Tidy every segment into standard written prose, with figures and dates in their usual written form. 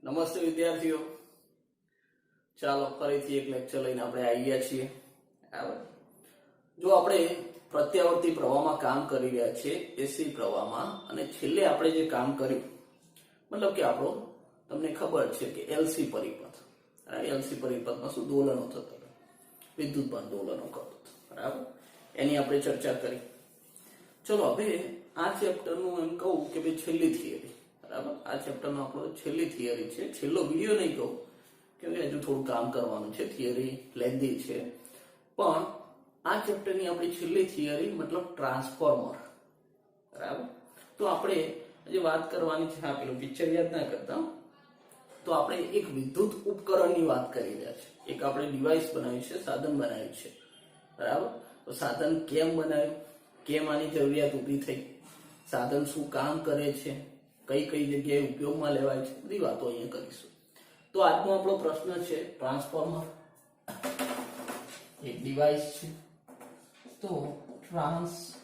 નમસ્તે વિદ્યાર્થીઓ, ચાલો ફરીથી એક લેક્ચર લઈને આપણે આવી ગયા છીએ. બરાબર. જો આપણે પ્રત્યાવર્તી પ્રવાહમાં કામ કરી રહ્યા છીએ, એસી પ્રવાહમાં, અને છેલ્લે આપણે જે કામ કર્યું, મતલબ કે આપણો તમને ખબર છે કે એલસી પરિપથ, એલસી પરિપથમાં શું દોલનો થતા હતા, વિદ્યુતભાર દોલનો કરતો હતો. બરાબર, એની આપણે ચર્ચા કરી. ચલો હવે આ ચેપ્ટરનું એમ કહું કે ભાઈ છેલ્લી થિયરી. બરાબર, આ ચેપ્ટરનો આપણો છેલ્લી થિયરી છે. છેલ્લો વિડીયો નહીં કહું કેમ કે હજુ થોડું કામ કરવાનું છે, થિયરી લેન્ધી છે, પણ આ ચેપ્ટરની આપણી છેલ્લી થિયરી મતલબ ટ્રાન્સફોર્મર. બરાબર, તો આપણે જે વાત કરવાની છે, આ પેલું પિક્ચર યાદ ના કરતા, તો આપણે એક વિદ્યુત ઉપકરણની વાત કરી રહ્યા છીએ. એક આપણે ડિવાઇસ બનાવ્યું છે, સાધન બનાવ્યું છે. બરાબર, તો સાધન કેમ બનાવ્યું, કેમ આની જરૂરિયાત ઊભી થઈ, સાધન શું કામ કરે છે, કઈ કઈ જગ્યાએ ઉપયોગમાં લેવાય છે, બધી વાતો અહીંયા કરીશું. તો આજનો આપણો પ્રશ્ન છે ટ્રાન્સફોર્મર એક ડિવાઇસ છે. તો ટ્રાન્સફોર્મર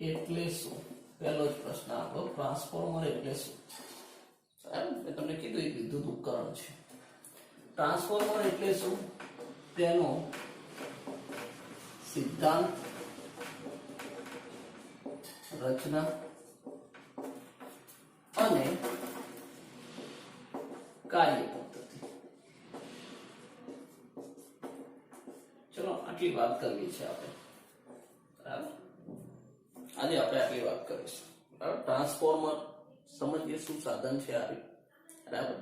એટલે શું? પહેલો જ પ્રશ્ન આપણો, ટ્રાન્સફોર્મર એટલે શું? મેં તમને કીધું એક વિદ્યુત ઉપકરણ છે. ટ્રાન્સફોર્મર એટલે શું, તેનો સિદ્ધાંત, રચના અને કાર્ય પદ્ધતિ. ચલો આટલી વાત કરવી છે આપણે. બરાબર, આજે આપણે આટલી વાત કરીશું. બરાબર, ટ્રાન્સફોર્મર સમજીએ શું સાધન છે આ. બરાબર,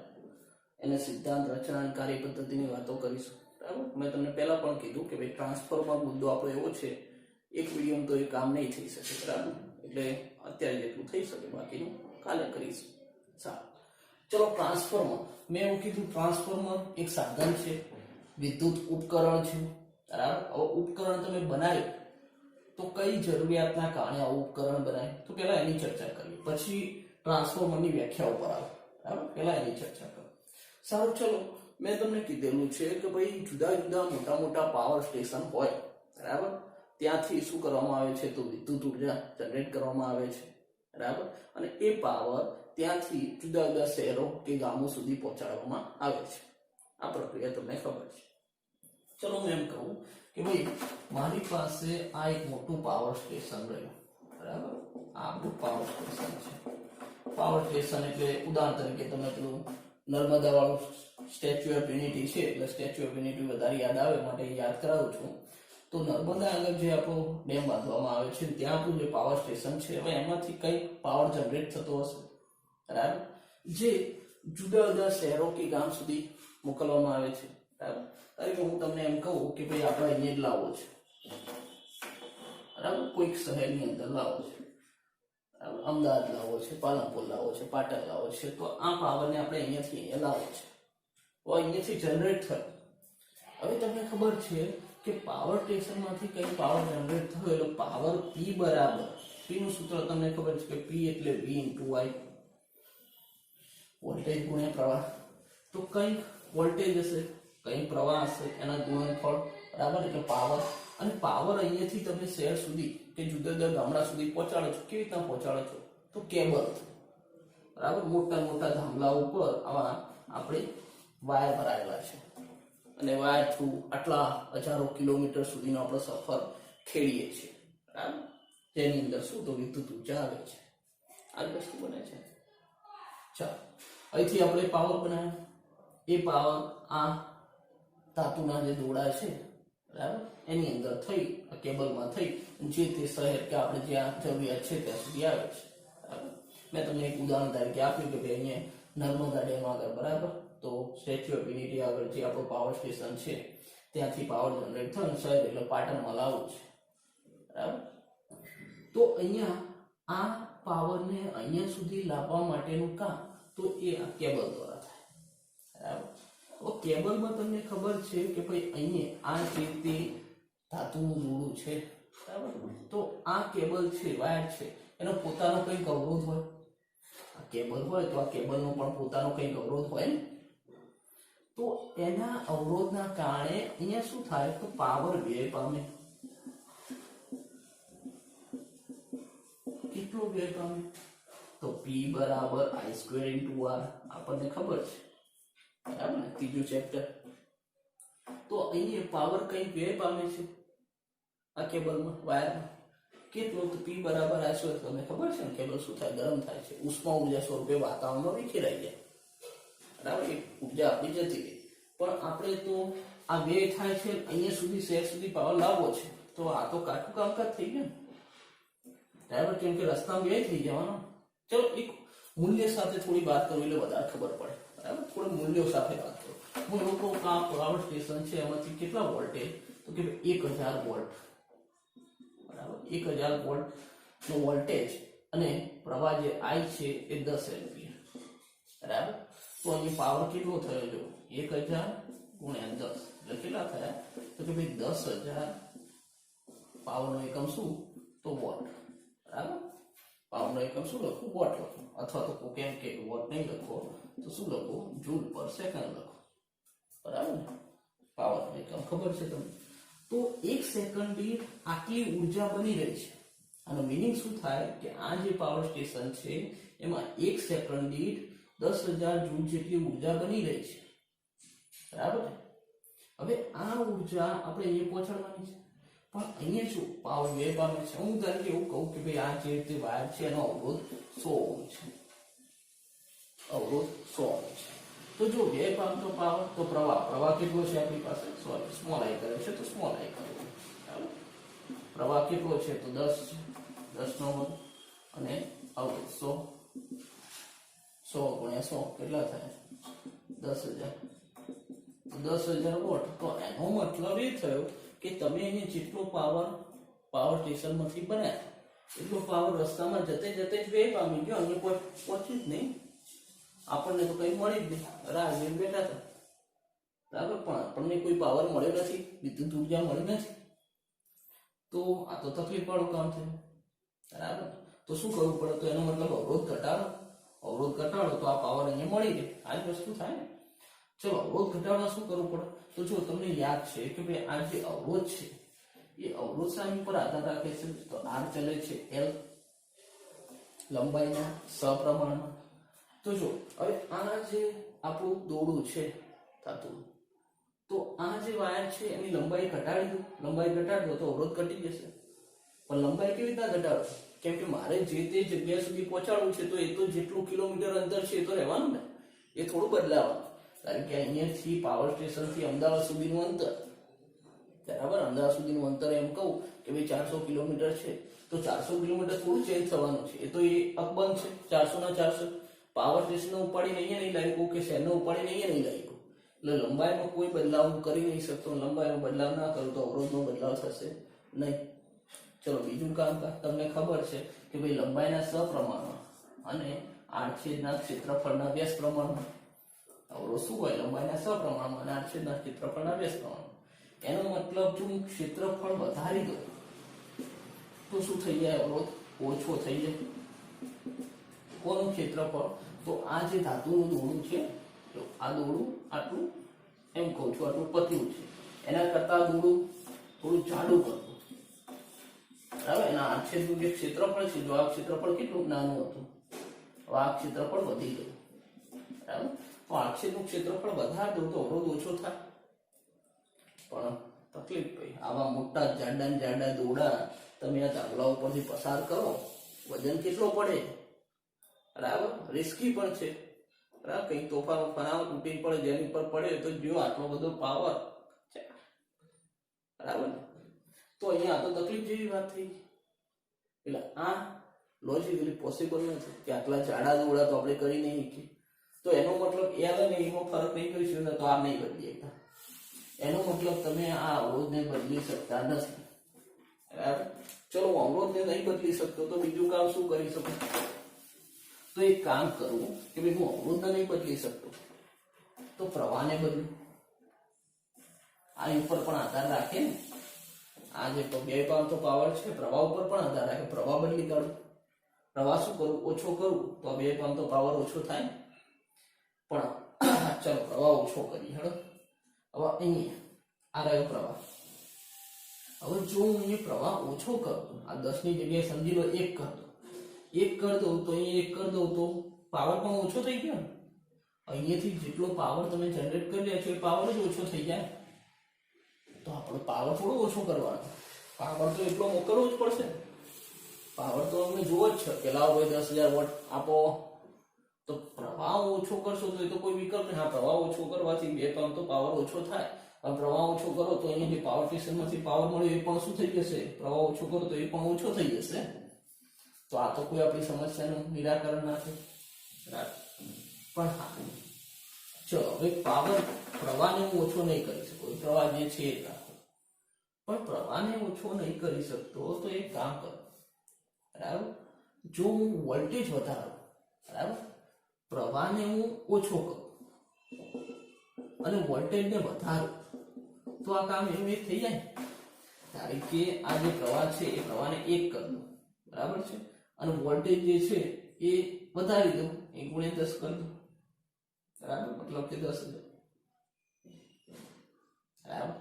એને સિદ્ધાંત, રચના અને કાર્ય પદ્ધતિની વાતો કરીશું. બરાબર, મેં તમને પહેલા પણ કીધું કે ભાઈ ટ્રાન્સફોર્મર મુદ્દો આપણો એવો છે, એક વિડીયોમાં તો એ કામ નહીં થઈ શકે. બરાબર, એટલે અત્યારે જેટલું થઈ શકે બાકીનું કાલે કરીશું. સારું, ચલો ટ્રાન્સફોર્મર, મેં એવું કીધું ટ્રાન્સફોર્મર એક સાધન છે, વિદ્યુત ઉપકરણ છે. બરાબર, હવે ઉપકરણ તમે બનાવ્યું તો કઈ જરૂરિયાતના કારણે આવું ઉપકરણ બનાવ્યું, તો પહેલા એની ચર્ચા કરીએ, પછી ટ્રાન્સફોર્મરની વ્યાખ્યા ઉપર આવે. બરાબર, પહેલા એની ચર્ચા કરો. સારું, ચલો મેં તમને કીધેલું છે કે ભાઈ જુદા જુદા મોટા મોટા પાવર સ્ટેશન હોય. બરાબર, ત્યાંથી શું કરવામાં આવે છે, તો વિદ્યુત ઉર્જા જનરેટ કરવામાં આવે છે. બરાબર, અને એ પાવર ત્યાંથી જુદા જુદા શહેરો કે ગામો સુધી પહોંચાડવામાં આવે છે. આ પ્રક્રિયા તમને ખબર છે. ચલો હું એમ કહું કે ભાઈ મારી પાસે આ એક મોટું પાવર સ્ટેશન રહ્યું. બરાબર, આ આપણું પાવર સ્ટેશન છે. પાવર સ્ટેશન એટલે ઉદાહરણ તરીકે તમે પેલું નર્મદા વાળું સ્ટેચ્યુ ઓફ યુનિટી છે, એટલે સ્ટેચ્યુ ઓફ યુનિટી વધારે યાદ આવે માટે યાદ કરાવું છું. તો નર્મદા આગળ જે આપણો ડેમ બાંધવામાં આવે છે, ત્યાં આપણું જે પાવર સ્ટેશન છે, હવે એમાંથી કઈ પાવર જનરેટ થતો હશે. બરાબર, જે જુદા જુદા શહેરો કે ગામ સુધી મોકલવામાં આવે છે. બરાબર, કારણ કે હું તમને એમ કહું કે ભાઈ આપણે અહીંયા જ લાવવો છે. બરાબર, કોઈક શહેરની અંદર લાવવો છે. અમદાવાદ લાવવો છે, પાલનપુર લાવવો છે, પાટણ લાવવો છે, તો આ પાવરને આપણે અહીંયાથી અહીંયા લાવવો છે. તો અહીંયાથી જનરેટ થયો. હવે તમને ખબર છે કે પાવર સ્ટેશનમાંથી કઈ પાવર જનરેટ થયો એટલે પાવર P બરાબર, P નું સૂત્ર તમને ખબર છે કે P એટલે V × I, વોલ્ટેજ ગુણ્યા પ્રવાહ. તો કઈ વોલ્ટેજ હશે, કઈ પ્રવાહ હશે, એના ગુણનફળ. બરાબર, એટલે પાવર. અને પાવર અહીંયાથી તમે શહેર સુધી કે જુદા જુદા ગામડા સુધી પહોંચાડો છો. કેવી રીતના પહોંચાડો છો, તો કેબલ. બરાબર, મોટા મોટા થાંભલા ઉપર આવા આપણે વાયર ભરાયેલા છે, અને વાયર થ્રુ આટલા હજારો કિલોમીટર સુધીનો આપણો સફર ખેડીએ છીએ. બરાબર, જેની અંદર શું, તો વિદ્યુત ઉર્જા આવે છે. આ જ વસ્તુ બને છે. ચાલો, અહીંથી આપણે પાવર બનાવ્યો. એ પાવર આ ધાતુના જે દોરડા છે, બરાબર, એની અંદર થઈ, આ કેબલમાં થઈ, જે તે શહેર કે આપણે જ્યાં જરૂરિયાત છે ત્યાં સુધી આવે છે. બરાબર, મેં તમને એક ઉદાહરણ તરીકે આપ્યું કે ભાઈ અહીંયા નર્મદા ડેમ આગળ, બરાબર, તો સ્ટેચ્યુ ઓફ યુનિટી આગળ જે આપણું પાવર સ્ટેશન છે, ત્યાંથી પાવર જનરેટ થયું શહેર એટલે પાટણમાં લાવવું છે. બરાબર, તો અહીંયા આ પાવરને અહીંયા સુધી લાવવા માટેનું કામ તો એ આ કેબલ દ્વારા થાય. બરાબર, તો કેબલમાં તમને ખબર છે કે ભાઈ અહીંયા આ જે રીતે ધાતુનું જોડું છે. બરાબર, તો આ કેબલ છે, વાયર છે, એનો પોતાનો કંઈક અવરોધ હોય. આ કેબલ હોય તો આ કેબલનો પણ પોતાનો કંઈક અવરોધ હોય ને. તો એના અવરોધના કારણે અહીંયા શું થાય, તો પાવર વ્યય પામે. કેટલો વ્યય પામે, તો P બરાબર I² × R આપણને ખબર છે, બરાબર ને? ત્રીજું ચેપ્ટર. તો અહીંયા પાવર કઈ વ્યય પામે છે આ કેબલમાં, વાયરમાં, કેટલો? તો P બરાબર I². તમને ખબર છે ને કેબલ શું થાય? ગરમ થાય છે, ઉષ્મા ઉર્જા સ્વરૂપે વાતાવરણમાં વિખેરાઈ જાય, બરાબર? એ ઉર્જા આપણી જતી રહી. પણ આપણે તો આ વ્યય થાય છે, અહીંયા સુધી શહેર સુધી પાવર લાવવો છે, તો આ તો કાઠું કામકાજ થઈ ગયું ને, બરાબર? કેમ કે રસ્તામાં વ્યય થઈ જવાનો. ચલો એક મૂલ્ય સાથે થોડી વાત કરવી એટલે વધારે ખબર પડે, બરાબર? થોડા મૂલ્યો સાથે વાત કરો. હું એવું કહું કે આ પાવર સ્ટેશન છે, એમાંથી કેટલા વોલ્ટેજ? તો કે 1000 વોલ્ટ, બરાબર? 1000 વોલ્ટ નો વોલ્ટેજ અને પ્રવાહ જે I છે એ 10 એમ્પિયર, બરાબર? તો અહીં પાવર કેટલો થયો? જો 1000 × 10 એટલે કેટલા થયા? તો કે ભાઈ 10,000. પાવરનો એકમ શું? તો વોટ, બરાબર? પાવરનો એકમ શું લખો? વોટ લખો, અથવા તો કેમ કે વોટ નહીં લખો તો શું લખો? જૂલ પર સેકન્ડ લખો, બરાબર? પાવરનો એકમ ખબર છે તમને. તો 1 સેકન્ડ દીઠ આટલી ઉર્જા બની રહી છે. આનો મીનિંગ શું થાય કે આ જે પાવર સ્ટેશન છે એમાં 1 સેકન્ડ દીઠ 10,000 જૂલ જેટલી ઉર્જા બની રહી છે, બરાબર? હવે આ ઉર્જા આપણે અહીંયા પહોંચાડવાની છે, પણ અહીંયા શું પાવર વ્યય પામે છે. હું તરીકે એવું કહું કે ભાઈ આ જે રીતે વાયર છે એનો અવરોધ 100 ઓહ્મ છે, અવરોધ 100 ઓહ્મ છે. તો જો વ્યય પામતો પાવર, તો પ્રવાહ કેટલો છે આપણી પાસે? સોરી, સ્મોલ I કરે છે તો સ્મોલ I કરો, બરાબર? પ્રવાહ કેટલો છે? તો 10 છે, 10 નો વર્ગ અને અવરોધ 100. 100 × 100 કેટલા થાય? 10,000. તો 10,000 વોટ. તો એનો મતલબ એ થયો કે તમે એને જેટલો પાવર સ્ટેશનમાંથી બનાવ્યા એટલો પાવર રસ્તામાં જતે જતે જ વ્યય પામી ગયો, અહીંયા કોઈ પહોંચી જ નહીં. આપણને તો કઈ મળી જ નહીં, રાહ જોઈને બેઠા હતા, બરાબર? પણ આપણને કોઈ પાવર મળ્યો નથી, વિદ્યુત ઉર્જા મળી નથી. તો આ તો તકલીફ વાળું કામ થયું, બરાબર? તો શું કરવું પડે? તો એનો મતલબ અવરોધ ઘટાડો. અવરોધ ઘટાડો તો આ પાવર અહીંયા મળી ગયો. આ જ વસ્તુ થાય ને. ચલો અવરોધ ઘટાડવા શું કરવું પડે? તો જો તમને યાદ છે કે ભાઈ આ જે અવરોધ છે એ અવરોધ શાની પર આધાર રાખે છે? તો R ચલે છે L લંબાઈના સપ્રમાણમાં. તો જો હવે આ જે આપણું દોરડું છે ધાતુ, તો આ જે વાયર છે એની લંબાઈ ઘટાડી દો. લંબાઈ ઘટાડી દો તો અવરોધ ઘટી જશે. પણ લંબાઈ કેવી રીતના ઘટાડો? કેમ કે મારે જે તે જગ્યા સુધી પહોંચાડવું છે, તો એ તો જેટલું કિલોમીટર અંતર છે એ તો રહેવાનું ને, એ થોડું બદલાવાનું. કારણ કે અહીંયાથી પાવર સ્ટેશનથી અમદાવાદ સુધીનું અંતર, બરાબર? અમદાવાદ સુધીનું અંતર એમ કહું કે ભાઈ 400 કિલોમીટર છે, તો 400 કિલોમીટર થોડું ચેન્જ થવાનું છે. એ તો એ અકબંધ છે, 400 ના 400. પાવર સ્ટેશન ઉપાડીને અહીંયા નહીં લાવી કે શહેરને ઉપાડીને અહીંયા નહીં લાવી, એટલે લંબાઈમાં કોઈ બદલાવ હું કરી નહીં શકતો. લંબાઈમાં બદલાવ ના કરું તો અવરોધમાં બદલાવ થશે નહીં. ચલો બીજું કામ તમને ખબર છે કે ભાઈ લંબાઈના સપ્રમાણમાં અને આડછેદના ક્ષેત્રફળના વ્યસ્ત પ્રમાણમાં અવરોધ શું હોય? લંબાઈના સપ્રમાણમાં અને આડછેદના ક્ષેત્રફળના વ્યસ્ત પ્રમાણમાં. એનો મતલબ જો હું ક્ષેત્રફળ વધારી દઉં તો શું થઈ જાય? અવરોધ ઓછો થઈ જાય. કોનું ક્ષેત્રફળ? તો આ જે ધાતુનું દોરડું છે, તો આ દોરડું આટલું એમ કહું છું, આટલું પતલું છે, એના કરતા દોરડું થોડું જાડું કરવું, બરાબર? એના આડછેદનું જે ક્ષેત્રફળ છે, જો આ ક્ષેત્રફળ કેટલું નાનું હતું, તો આ ક્ષેત્રફળ વધી ગયું, બરાબર? તો આડછેદનું ક્ષેત્રફળ વધારી દો તો અવરોધ ઓછો થાય. પણ તકલીફ ભાઈ, આવા મોટા જાડા દોરડા તમે આ ધાબળા ઉપરથી પસાર કરો, વજન કેટલો પડે, બરાબર? રિસ્કી પણ છે, બરાબર? કઈ તોફાન ફનાવ તૂટી પડે, જેની પર પડે તો જો આટલો બધો પાવર છે, બરાબર? તો અહીંયા આ તો તકલીફ જેવી વાત થઈ. એટલે આ લોજિકલી પોસિબલ નથી કે આટલા જાડા દોરડા તો આપણે કરી નહીં શકીએ. તો એનો મતલબ એ આવે એમાં ફરક નહીં કરી શકતા, તો આ નહીં બદલી શકતા. એનો મતલબ તમે આ અવરોધને બદલી શકતા નથી, બરાબર? ચલો અવરોધને નહીં બદલી શકતો તો બીજું કામ શું કરી શકું? તો એક કામ કરવું કે ભાઈ હું અવરોધને નહીં બદલી શકતો તો પ્રવાહને બદલું. આ ઉપર પણ આધાર રાખે ને, આ જે વ્યય પામતો પાવર છે પ્રવાહ ઉપર પણ આધાર રાખે. પ્રવાહ બદલી કાઢું, પ્રવાહ શું કરું? ઓછો કરું તો વ્યય પામતો પાવર ઓછો થાય. પણ ચાલો પ્રવાહ ઓછો કરીએ. હેડો હવે અહીંયા આ રહ્યો પ્રવાહ. હવે જો હું અહીંયા પ્રવાહ ઓછો કરતો, આ 10 ની જગ્યાએ સમજી લો 1 કરતો, 1 કરી દઉં તો અહીંયા 1 કરી દઉં તો પાવર પણ ઓછો થઈ ગયો ને. અહીંયાથી જેટલો પાવર તમે જનરેટ કરી રહ્યા છો એ પાવર જ ઓછો થઈ જાય. તો આપણે પાવર થોડો ઓછો કરવાનો, પાવર તો એટલો મોકલવો જ પડશે. પાવર તો અમને જોવો જ છે કે લાવો ભાઈ 10,000 વોટ આપો. તો પ્રવાહ ઓછો કરશો તો એ તો કોઈ વિકલ્પ નહીં. હા, પ્રવાહ ઓછો કરવાથી 2 પંપ તો પાવર ઓછો થાય. હવે પ્રવાહ ઓછો કરો તો અહીંયા જે પાવર સ્ટેશનમાંથી પાવર મળ્યો એ પણ શું થઈ જશે? પ્રવાહ ઓછો કરો તો એ પણ ઓછો થઈ જશે. તો આ તો કોઈ આપણી સમસ્યાનું નિરાકરણ ના થાય. પણ હા, ચલો હવે પાવર પ્રવાહને હું ઓછો નહીં કરી શકું, પ્રવાહ જે છે એ રાખો. પણ પ્રવાહને ઓછો નહીં કરી શકતો તો એક કામ કરો, બરાબર. જો હું વોલ્ટેજ વધારું, બરાબર, પ્રવાહને હું ઓછો કરું અને વોલ્ટેજને વધારું તો આ કામ એવું એક થઈ જાય. ધારો કે આ જે પ્રવાહ છે એ પ્રવાહને 1 કરી દઉં, બરાબર છે, અને વોલ્ટેજ જે છે એ વધારી દઉં, 1 × 10 કરી દઉં, બરાબર, મતલબ કે 10,000, બરાબર.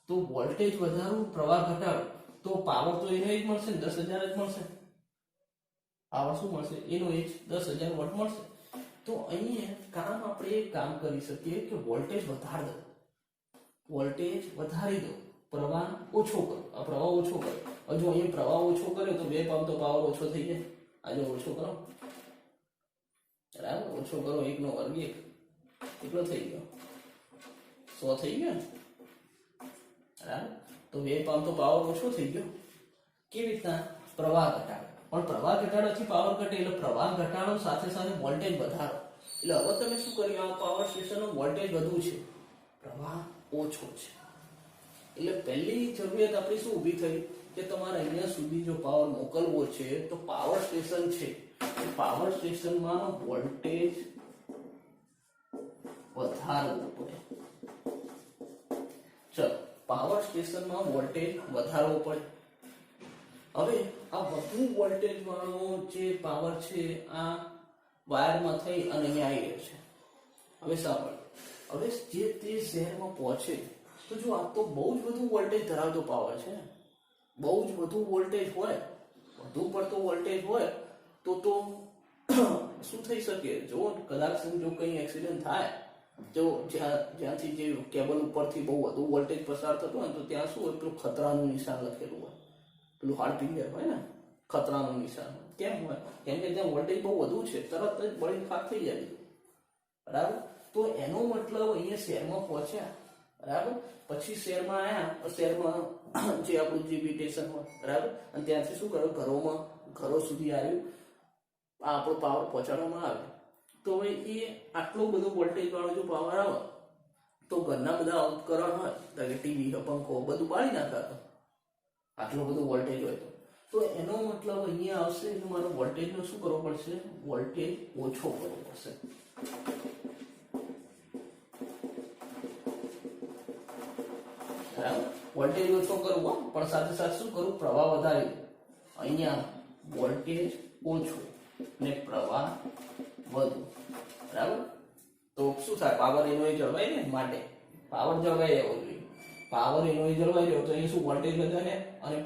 તો વોલ્ટેજ વધારું, પ્રવાહ ઘટાડું તો પાવર તો એનો જ મળશે ને, 10,000 જ મળશે. પાવર શું મળશે? એનો જ 10,000 વોટ મળશે. તો અહીંયા આપણે એક કામ કરી શકીએ કે વોલ્ટેજ વધારી દો, વોલ્ટેજ વધારી દો, પ્રવાહ ઓછો કરો. આ પ્રવાહ ઓછો કરો. હજુ અહીંયા પ્રવાહ ઓછો કર્યો તો 2 પંપ તો પાવર ઓછો થઈ જાય. આજે ઓછો કરો, બરાબર, ઓછો કરો, 1 નો વર્ગ 1 કેટલો થઈ ગયો? 100 થઈ ગયો ને, બરાબર. તો 2 પંપ તો પાવર ઓછો થઈ ગયો. કેવી રીતના? પ્રવાહ ઘટાડો. પણ પ્રવાહ ઘટાડવાથી પાવર ઘટે, એટલે પ્રવાહ ઘટાડો સાથે સાથે વોલ્ટેજ વધારો. એટલે હવે તમે શું કર્યું? આ પાવર સ્ટેશનનો વોલ્ટેજ વધુ છે, પ્રવાહ ઓછો છે. એટલે પહેલી જરૂરિયાત આપણી શું ઊભી થઈ કે તમારે અહીંયા સુધી જો પાવર મોકલવો છે તો પાવર સ્ટેશન છે, પાવર સ્ટેશનમાં વોલ્ટેજ વધારવો પડે. ચલો, પાવર સ્ટેશનમાં વોલ્ટેજ વધારવો પડે. હવે આ વધુ વોલ્ટેજ વાળો જે પાવર છે આ વાયરમાં થઈ અને અહીંયા આવી રહ્યો છે. હવે સાંભળો, હવે જે તે શહેરમાં પહોંચે તો જો આ તો બહુ જ વધુ વોલ્ટેજ ધરાવતો પાવર છે, બહુ જ વધુ વોલ્ટેજ હોય, વધુ પડતો વોલ્ટેજ હોય તો શું થઈ શકે? જો કદાચ જો કંઈ એક્સિડન્ટ થાય, જો જ્યાંથી જે કેબલ ઉપરથી બહુ વધુ વોલ્ટેજ પસાર થતો હોય તો ત્યાં શું હોય? પેલું ખતરાનું નિશાન લખેલું હોય, પેલું હાર્ટ ક્લિયર હોય ને, ખતરાનું નિશાન. કેમ હોય? કેમ કે ત્યાં વોલ્ટેજ બહુ વધુ છે, તરત જ બળીને ખાક થઈ જાય, બરાબર. તો એનો મતલબ અહીંયા શહેરમાં પહોંચ્યા, બરાબર, પછી શહેરમાં આવ્યા, શહેરમાં જે આપણું જીબી સ્ટેશન હોય, બરાબર, અને ત્યાંથી શું કર્યું? ઘરો સુધી આવ્યું, આ આપણો પાવર પહોંચાડવામાં આવ્યો. તો હવે એ આટલો બધો વોલ્ટેજ વાળો જો પાવર આવે તો ઘરના બધા ઉપકરણ હોય, ટીવી, પંખો બધું બાળી નાખાતો, આટલો બધો વોલ્ટેજ હોય તો એનો મતલબ અહીંયા આવશે કે મારો વોલ્ટેજનો શું કરવો પડશે? વોલ્ટેજ ઓછો કરવો પડશે. બરાબર, વોલ્ટેજ ઓછો કરવો, પણ સાથે સાથે શું કરવું? પ્રવાહ વધારી. અહીંયા વોલ્ટેજ ઓછો ને પ્રવાહ વધુ, બરાબર. તો શું થાય? પાવર એનો જળવાય ને, માટે પાવર જળવાઈ રહેવો જોઈએ. પાવર એનો જળવાઈ રહ્યો તો અહીંયા શું? વોલ્ટેજ વધારે અને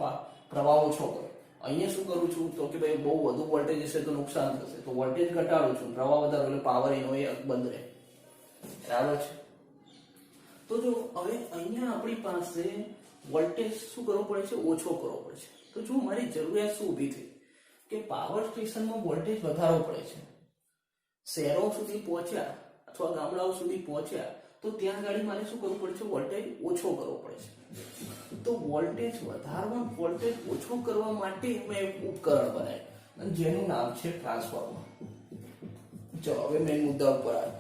પ્રવાહ ઓછો કરો. અહીંયા શું કરું છું તો કે ભાઈ બહુ વધુ વોલ્ટેજ હશે તો નુકસાન થશે, તો વોલ્ટેજ ઘટાડું છું, પ્રવાહ વધારો, એટલે પાવર એનો બંધ રહે, બરાબર છે. તો જો હવે અહીંયા આપણી પાસે વોલ્ટેજ શું કરવો પડે છે? ઓછો કરવો પડે છે. તો જો મારી જરૂરિયાત શું ઊભી થઈ કે પાવર સ્ટેશનમાં વોલ્ટેજ વધારવો પડે છે. શહેરો સુધી પહોંચ્યા અથવા ગામડાઓ સુધી પહોંચ્યા તો ત્યાં ગાડી મારે શું કરવું પડે છે? વોલ્ટેજ ઓછો કરવો પડે છે. તો વોલ્ટેજ વધારવા, વોલ્ટેજ ઓછો કરવા માટે મેં એક ઉપકરણ બનાવ્યું અને જેનું નામ છે ટ્રાન્સફોર્મર. ચલો હવે મેં મુદ્દા ઉપર આવ્યો.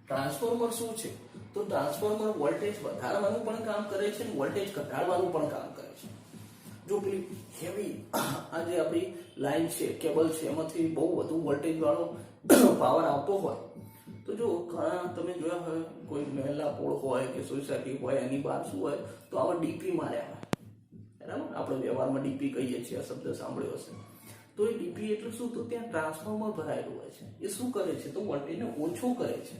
ટ્રાન્સફોર્મર શું છે? તો ટ્રાન્સફોર્મર વોલ્ટેજ વધારવાનું પણ કામ કરે છે અને વોલ્ટેજ ઘટાડવાનું પણ કામ કરે છે. જો પેલી હેવી આ જે આપણી લાઈન છે, કેબલ છે, એમાંથી બહુ વધુ વોલ્ટેજ વાળો પાવર આવતો હોય તો જો ઘણા તમે જોયા હોય, કોઈ મહેલા પોળ હોય કે સોસાયટી હોય, એની બહાર શું હોય તો આવા ડીપી માર્યા હોય, બરાબર. આપણે વ્યવહારમાં ડીપી કહીએ છીએ, આ શબ્દ સાંભળ્યો હશે. તો એ ડીપી એટલે શું? તો ત્યાં ટ્રાન્સફોર્મર ભરાયેલું હોય છે. એ શું કરે છે? તો વોલ્ટેજને ઓછો કરે છે.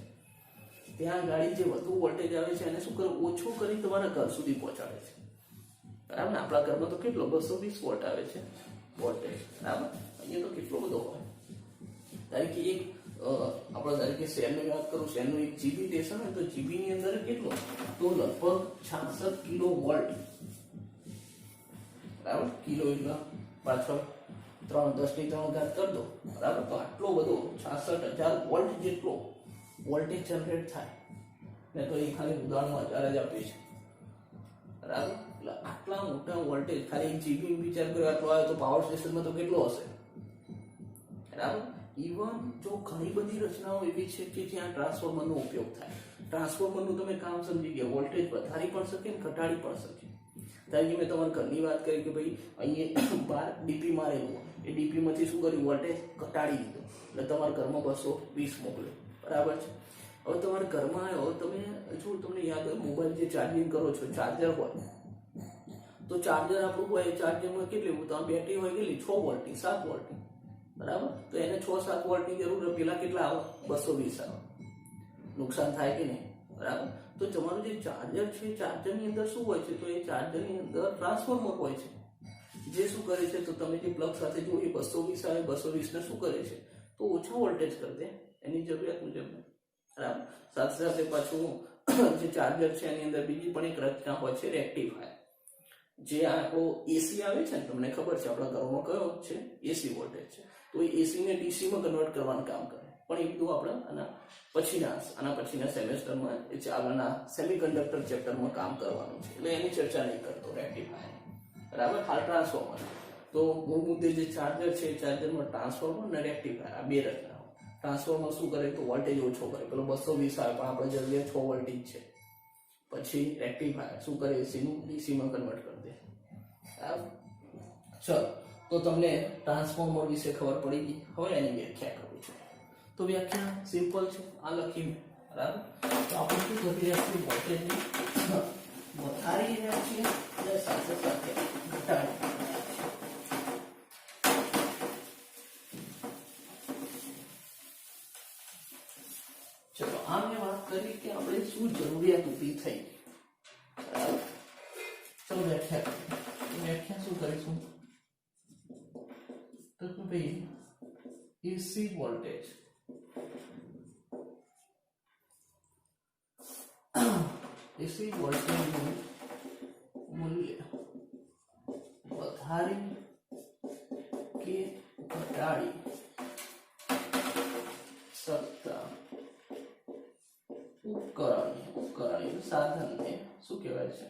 ત્યાં ગાડી જે વધુ વોલ્ટેજ આવે છે એને શું કરે? ઓછો કરી તમારા ઘર સુધી પહોંચાડે છે, બરાબર. આપણા ઘરમાં તો કેટલો 220 વોલ્ટ આવે છે વોલ્ટેજ, બરાબર. અહીંયા તો કેટલો બધો હોય. ધારો કે એક આપણે ધારો કે શેરની વાત કરું, શેરનું એક જીબી સ્ટેશન હોય તો જીબી ની અંદર કેટલો, તો લગભગ 66 કિલો વોલ્ટ, બરાબર. કિલો એટલે પાછળ 3×10⁻³ કરી દો, બરાબર. તો આટલો બધો 66,000 વોલ્ટ જેટલો વોલ્ટેજ જનરેટ થાય. મેં તો એ ખાલી ઉદાહરણમાં 1000 જ આપ્યું છે, બરાબર. એટલે આટલા મોટા વોલ્ટેજ ખાલી જીબી વિચાર કર્યો આટલો આવે તો પાવર સ્ટેશનમાં તો કેટલો હશે, બરાબર. ઇવન જો ઘણી બધી રચનાઓ એવી છે કે જ્યાં ટ્રાન્સફોર્મરનો ઉપયોગ થાય. ટ્રાન્સફોર્મરનું તમે કામ સમજી ગયા, વોલ્ટેજ વધારી પણ શકે ને ઘટાડી પણ શકે. ધારો કે મેં તમારા ઘરની વાત કરી કે ભાઈ અહીંયા 12 ડીપી મારેલું, એ ડીપીમાંથી શું કર્યું, વોલ્ટેજ ઘટાડી દીધો, એટલે તમારા ઘરમાં 220 મોકલ્યો, બરાબર છે. હવે તમારા ઘરમાં આવ્યો, તમે જો તમને યાદ હોય મોબાઈલ જે ચાર્જિંગ કરો છો, ચાર્જર હોય તો ચાર્જર આપણું હોય, ચાર્જરમાં કેટલી તમારી બેટરી હોય કેટલી, 6 વોલ્ટની 7 વોલ્ટની, બરાબર. તો એને 6-7 વોલ્ટની જરૂર, પેલા કેટલા આવે, 220 આવે. નુકસાન થાય કે નહીં, બરાબર. તો તમારું જે ચાર્જર છે, ચાર્જરની અંદર શું હોય છે, તો એ ચાર્જરની અંદર ટ્રાન્સફોર્મર હોય છે, જે શું કરે છે, તો તમે જે પ્લગ સાથે જોઈએ 220 આવે, 220 ને શું કરે છે, તો ઓછા વોલ્ટેજ કરી દે એની જરૂરિયાત મુજબ, બરાબર. સાથે સાથે પાછું જે ચાર્જર છે એની અંદર બીજી પણ એક રચના હોય છે, રેક્ટિફાયર. જે આપણો એસી આવે છે ને, તમને ખબર છે આપણા ઘરોમાં કયો છે, એસી વોલ્ટેજ છે, તો એ એસી ને ડીસી માં કન્વર્ટ કરવાનું કામ કરે. પણ એ બધું આપણે આના પછીના સેમેસ્ટરમાં આગળના સેમિકન્ડક્ટર ચેપ્ટરમાં કામ કરવાનું છે, એટલે એની ચર્ચા નહીં કરતો, રેક્ટિફાયર, બરાબર. હાલ ટ્રાન્સફોર્મર. તો મૂળ મુદ્દે જે ચાર્જર છે, ચાર્જરમાં ટ્રાન્સફોર્મર અને રેક્ટિફાયર આ બે રચનાઓ. ટ્રાન્સફોર્મર શું કરે, તો વોલ્ટેજ ઓછો કરે, પેલો 220 આવે પણ આપણે જરૂરિયાત 6 વોલ્ટેજ છે. પછી રેક્ટિફાયર શું કરે, એસીનું ડીસીમાં કન્વર્ટ કરી દે, બરાબર. ચલો, તો તમને ટ્રાન્સફોર્મર વિશે ખબર પડી ગઈ. હવે એની વ્યાખ્યા કરું છું. તો વ્યાખ્યા સિમ્પલ છે, આ લખી, બરાબર. તો આપણે શું કરી રહ્યા છીએ, વોલ્ટેજને વધારી રહ્યા છીએ અને સાથે સાથે ઘટાડી રહ્યા છીએ. ચલો, આ મેં વાત કરી કે આપણે શું જરૂરિયાત ઊભી થઈ, બરાબર. ચલો વ્યાખ્યા શું કરીશું, તો ભાઈ એસી વોલ્ટેજ નું મૂલ્ય વધારી કે ઘટાડી શકતા ઉપકરણ સાધનને શું કહેવાય છે,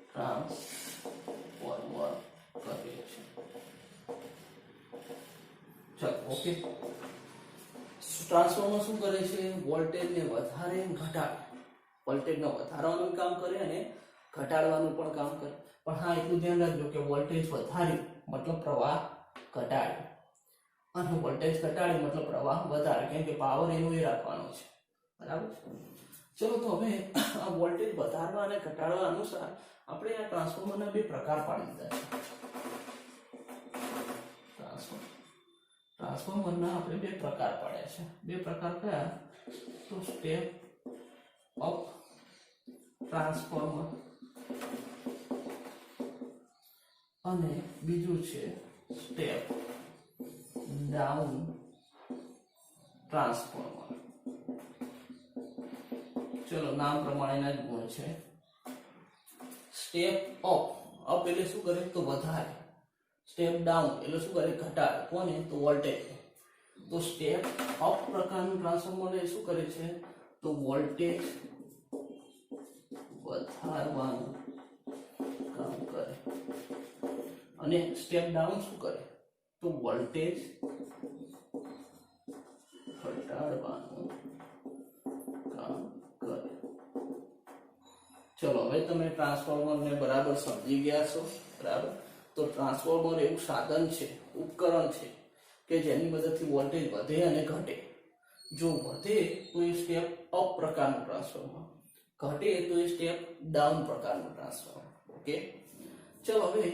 ટ્રાન્સફોર્મર કહે છે. ચલો, ઓકે. ટ્રાન્સફોર્મર શું કરે છે, વોલ્ટેજને વધારે ઘટાડે, વોલ્ટેજને વધારવાનું કામ કરે અને ઘટાડવાનું પણ કામ કરે. પણ હા, એટલું ધ્યાન રાખજો કે વોલ્ટેજ વધાર્યું મતલબ પ્રવાહ ઘટાડ્યો, અને વોલ્ટેજ ઘટાડ્યું મતલબ પ્રવાહ વધારે, કેમ કે પાવર એનું એ રાખવાનો છે, બરાબર. ચલો, તો હવે આ વોલ્ટેજ વધારવા અને ઘટાડવા અનુસાર આપણે આ ટ્રાન્સફોર્મરના બે પ્રકાર પાડી દીધા છે. ટ્રાન્સફોર્મરના આપણે બે પ્રકાર પાડ્યા છે. બે પ્રકાર કયા, તો સ્ટેપ અપ ટ્રાન્સફોર્મર અને બીજું છે સ્ટેપ ડાઉન ટ્રાન્સફોર્મર. ચલો, નામ પ્રમાણેના જ ગુણ છે. સ્ટેપ અપ એટલે શું કરે, તો વધારે. સ્ટેપ ડાઉન એટલે શું કરે, ઘટાડે. કોને, તો વોલ્ટેજ. તો સ્ટેપ અપ પ્રકારનું ટ્રાન્સફોર્મર એ શું કરે છે, તો વોલ્ટેજ વધારવાનું કામ કરે, અને સ્ટેપ ડાઉન શું કરે, તો વોલ્ટેજ ઘટાડવાનું કામ કરે. ચલો, હવે તમે ટ્રાન્સફોર્મરને બરાબર સમજી ગયા છો, બરાબર. તો ટ્રાન્સફોર્મર એવું સાધન છે, ઉપકરણ છે કે જેની મદદથી વોલ્ટેજ વધે અને ઘટે. જો વધે તો એ સ્ટેપ અપ પ્રકારનું ટ્રાન્સફોર્મર, ઘટે તો એ સ્ટેપ ડાઉન પ્રકારનું ટ્રાન્સફોર્મર. ઓકે. ચલો, હવે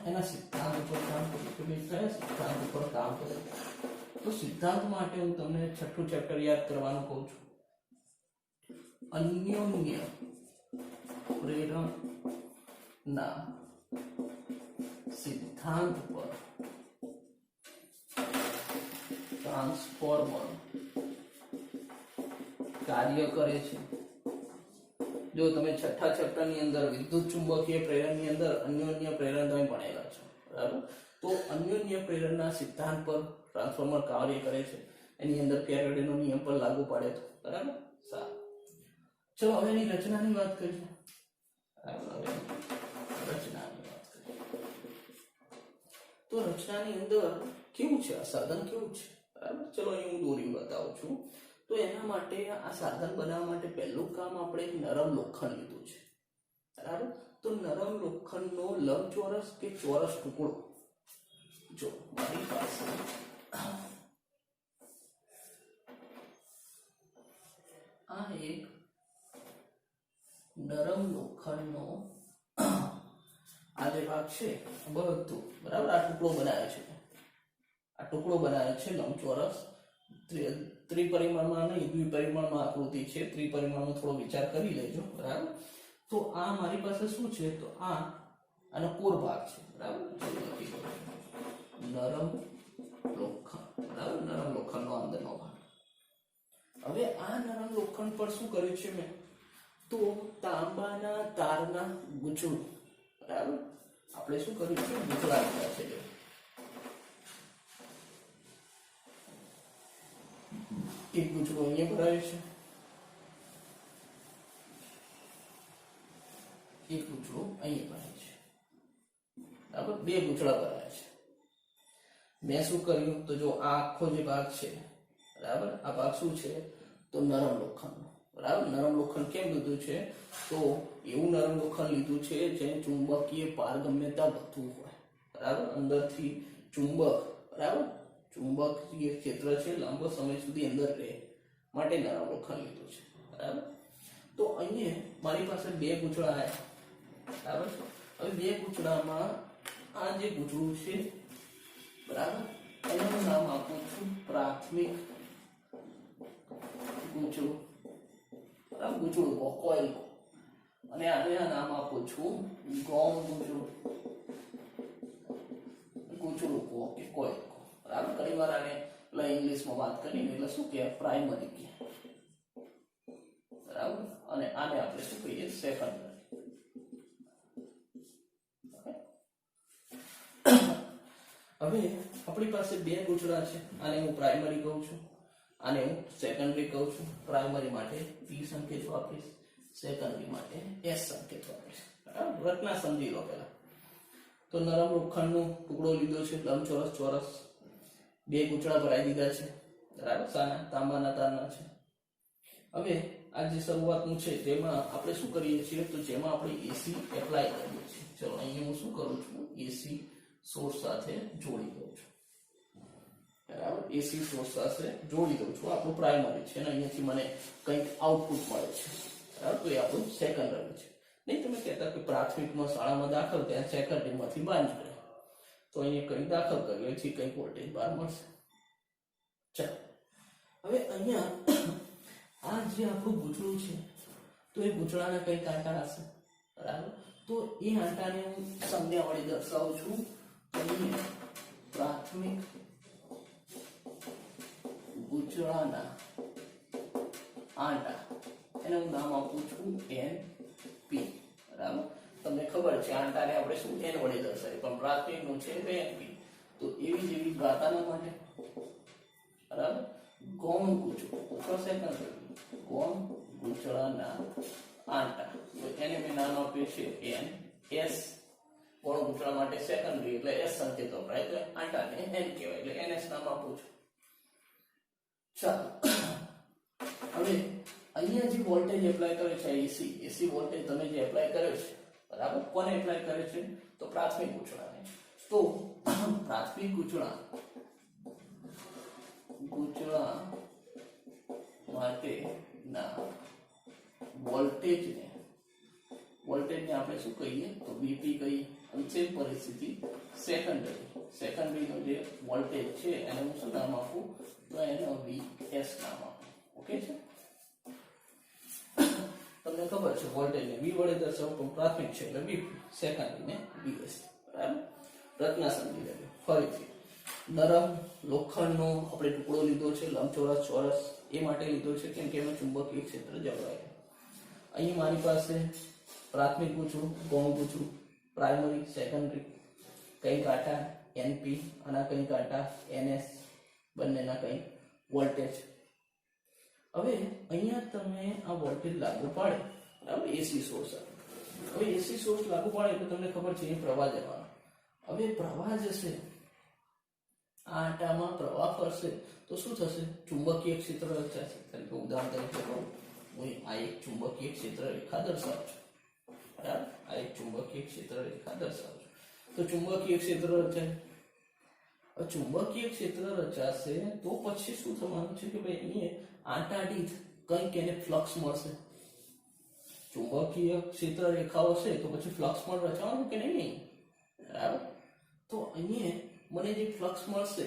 એના સિદ્ધાંત ઉપર કામ કરીએ કે ભાઈ કયા સિદ્ધાંત ઉપર કામ કરે. તો સિદ્ધાંત માટે હું તમને 6થું ચેપ્ટર યાદ કરવાનું કહું છું. અન્યોન્ય પ્રેરણના સિદ્ધાંત પર ટ્રાન્સફોર્મર કાર્ય કરે છે. જો તમે છઠ્ઠા ચેપ્ટરની અંદર વિદ્યુત ચુંબકીય પ્રેરણની અંદર અન્યોન્ય પ્રેરણ તમે ભણેલા છો, બરાબર? તો અન્યોન્ય પ્રેરણના સિદ્ધાંત પર ટ્રાન્સફોર્મર કાર્ય કરે છે. એની અંદર ફેરાડેનો નિયમ પર લાગુ પાડે તો, બરાબર? સારું, ચલો હવે એની રચનાની વાત કરીએ. બરાબર, હવે રચનાની વાત કરીએ. તો રચનાની અંદર કેવું છે આ સાધન, કેવું છે, બરાબર? ચલો અહીં હું દોરી બતાવું છું. તો એના માટે આ સાધન બનાવવા માટે પહેલું કામ આપણે એક નરમ લોખંડ લીધું છે, બરાબર? તો નરમ લોખંડનો લંબચોરસ કે ચોરસ ટુકડો, જો મારી પાસે આ એક નરમ લોખંડનો આ જે ભાગ છે બધું, બરાબર? આ ટુકડો બનાવ્યો છે, આ ટુકડો બનાવ્યો છે લંબચોરસ. ત્રિપરિમાણમાં નહીં, દ્વિપરિમાણમાં આકૃતિ છે. ત્રિપરિમાણમાં થોડો વિચાર કરી લેજો, બરાબર? તો આ મારી પાસે શું છે, તો આ આનો કોર ભાગ છે, બરાબર? નરમ લોખંડ, બરાબર? નરમ લોખંડનો અંદરનો ભાગ. હવે આ નરમ લોખંડ પર શું કર્યું છે મેં, તો તાંબાના તારના ગૂંચળું, બરાબર? આપણે શું કર્યું છે, ગૂંચળા લીધા છે. એક ગૂંચળું અહીંયા ભરાયું છે, એક ગૂંચળું અહીંયા ભરાય છે, બરાબર? બે ગૂંચળા ભરાયા છે. મેં શું કર્યું, તો જો આ આખો જે ભાગ છે, બરાબર? આ ભાગ શું છે, તો નરમ લોખંડનો, બરાબર? નરમ લોખંડ કેમ લીધું છે, તો એવું નરમ લોખંડ લીધું છે જેની ચુંબકીય પારગમ્યતા વધુ હોય, બરાબર? અંદરથી ચુંબક, બરાબર? ચુંબકીય ક્ષેત્ર છે લાંબો સમય સુધી અંદર રહે માટે નરમ લોખંડ લીધું છે, બરાબર? તો અહીંયા મારી પાસે બે ગૂંચળા આવ્યા, બરાબર? હવે બે ગૂંચળામાં આ જે ગૂંચળું છે, બરાબર, એનું નામ આપું છું પ્રાથમિક ગૂંચળું, બરાબર? ગૂંચળું કોઇલ. અને આને નામ આપું છું ગૌણ ગૂંચળું, ગૂંચળું કે કોઇલ, બરાબર? ઘણી વાર આને ઇંગ્લિશમાં વાત કરીને એટલે શું કે પ્રાઇમરી કે, બરાબર? અને આને આપણે શું કહીએ, સેકન્ડરી. હવે આપણી પાસે બે ગૂંચળા છે. આને હું પ્રાઇમરી કહું છું, આને હું સેકન્ડરી કહું છું. પ્રાઇમરી માટે P સંકેત વાપરીશ, સેકન્ડરી માટે S સંકેત વાપરીશ, બરાબર? રચના સમજી લો પહેલા. તો નરમ લોખંડનો ટુકડો લીધો છે, લંબચોરસ ચોરસ. બે ગૂંચળા ભરાઈ દીધા છે, બરાબર? સાના તાંબાના તારના છે. હવે આ જે શરૂઆતનું છે તેમાં આપણે શું કરીએ છીએ, તો જેમાં આપણે એસી એપ્લાય કરીએ છીએ. ચલો અહીંયા હું શું કરું છું, એસી સોર્સ સાથે જોડી દઉં છું, બરાબર? એસી સોર્સ સાથે જોડી દઉં છું. આપણું પ્રાઇમરી છે ને અહીંયાથી મને કંઈક આઉટપુટ મળે છે, બરાબર? તો એ આપણું સેકન્ડરી છે. નહીં તમે કહેતા કે પ્રાથમિકમાં શાળામાં દાખલ ત્યાં સેકન્ડરીમાંથી બહાર નીકળે, તો અહીંયા કંઈક દાખલ કર્યો એથી કંઈક વોલ્ટેજ બહાર મળશે. ચાલો હવે અહીંયા આ જે આપણું ગૂંચળું છે, તો એ ગૂંચળાના કંઈક આંટા હશે, બરાબર? તો એ આંટાને હું સંજ્ઞા વડે દર્શાવું છું. પ્રાથમિક ગૂંચળાના આંટા, એને હું નામ આપું છું NP, બરાબર? તમને ખબર છે આંટાને આપણે શું n વડે દર્શાવીએ, પણ પ્રાથમિકનું છે એટલે NP. તો એવી જેવી ગાતાના માટે, બરાબર, ગૌણ ગૂંચળું અથવા સેકન્ડરી ગૌણ ગૂંચળાના આંટા, તો એને મેં નામ આપ્યું છે NS. ગૌણ ગૂંચળા માટે સેકન્ડરી એટલે S સંકેત વપરાય, એટલે આંટાને N કહેવાય, એટલે NS નામ આપું છું. ચાલો હવે અહીંયા જે વોલ્ટેજ એપ્લાય કરે છે એસી વોલ્ટેજ તમે જે એપ્લાય કર્યો છે, બરાબર? કોને એપ્લાય કરે છે, તો પ્રાથમિક ગૂંચળાને. તો પ્રાથમિક ગૂંચળા માટેના વોલ્ટેજને આપણે શું કહીએ, તો VP કહીએ. અંતે પરિસ્થિતિ સેકન્ડરીનો જે વોલ્ટેજ છે એને હું શું નામ આપું, તો એને VS નામ આપું. ઓકે છે? તમને ખબર છે વોલ્ટેજને V વડે દર્શાવવું, પણ પ્રાથમિક છે એટલે VP, સેકન્ડરીને VS, બરાબર? રચના સમજી લેજો ફરીથી. નરમ લોખંડનો આપણે ટુકડો લીધો છે, લંબચોરસ ચોરસ, એ માટે લીધો છે કેમ કે એમાં ચુંબકીય ક્ષેત્ર જળવાય. અહીં મારી પાસે પ્રાથમિક ગૂંચળું, ગૌણ ગૂંચળું, પ્રાઇમરી, સેકન્ડરી, કઈ કાંટા એનપી અને કઈ કાંટા એનએસ, બંનેના કઈ વોલ્ટેજ. હવે અહીંયા તમે આ વોલ્ટેજ લાગુ પાડે, બરાબર, એસી સોર્સ. હવે એસી સોર્સ લાગુ પાડે એટલે તમને ખબર છે અહીં પ્રવાહ જવાનો. હવે પ્રવાહ જશે, આ આટામાં પ્રવાહ ફરશે તો શું થશે? ચુંબકીય ક્ષેત્ર રચાશે. તરીકે ઉદાહરણ તરીકે કહું, હું આ એક ચુંબકીય ક્ષેત્ર રેખા દર્શાવું છું, બરાબર, આ એક ચુંબકીય ક્ષેત્ર રેખા દર્શાવું છું. તો ચુંબકીય ક્ષેત્ર રચાય. ચુંબકીય ક્ષેત્ર રચાશે તો પછી શું થવાનું છે કે ભાઈ અહીંયા આંટા દીઠ કંઈક એને ફ્લક્સ મળશે. ચુંબકીય ક્ષેત્ર રેખાઓ છે તો પછી ફ્લક્સ પણ રચવાનું કે નહીં? બરાબર. તો અહીંયા મને જે ફ્લક્સ મળશે,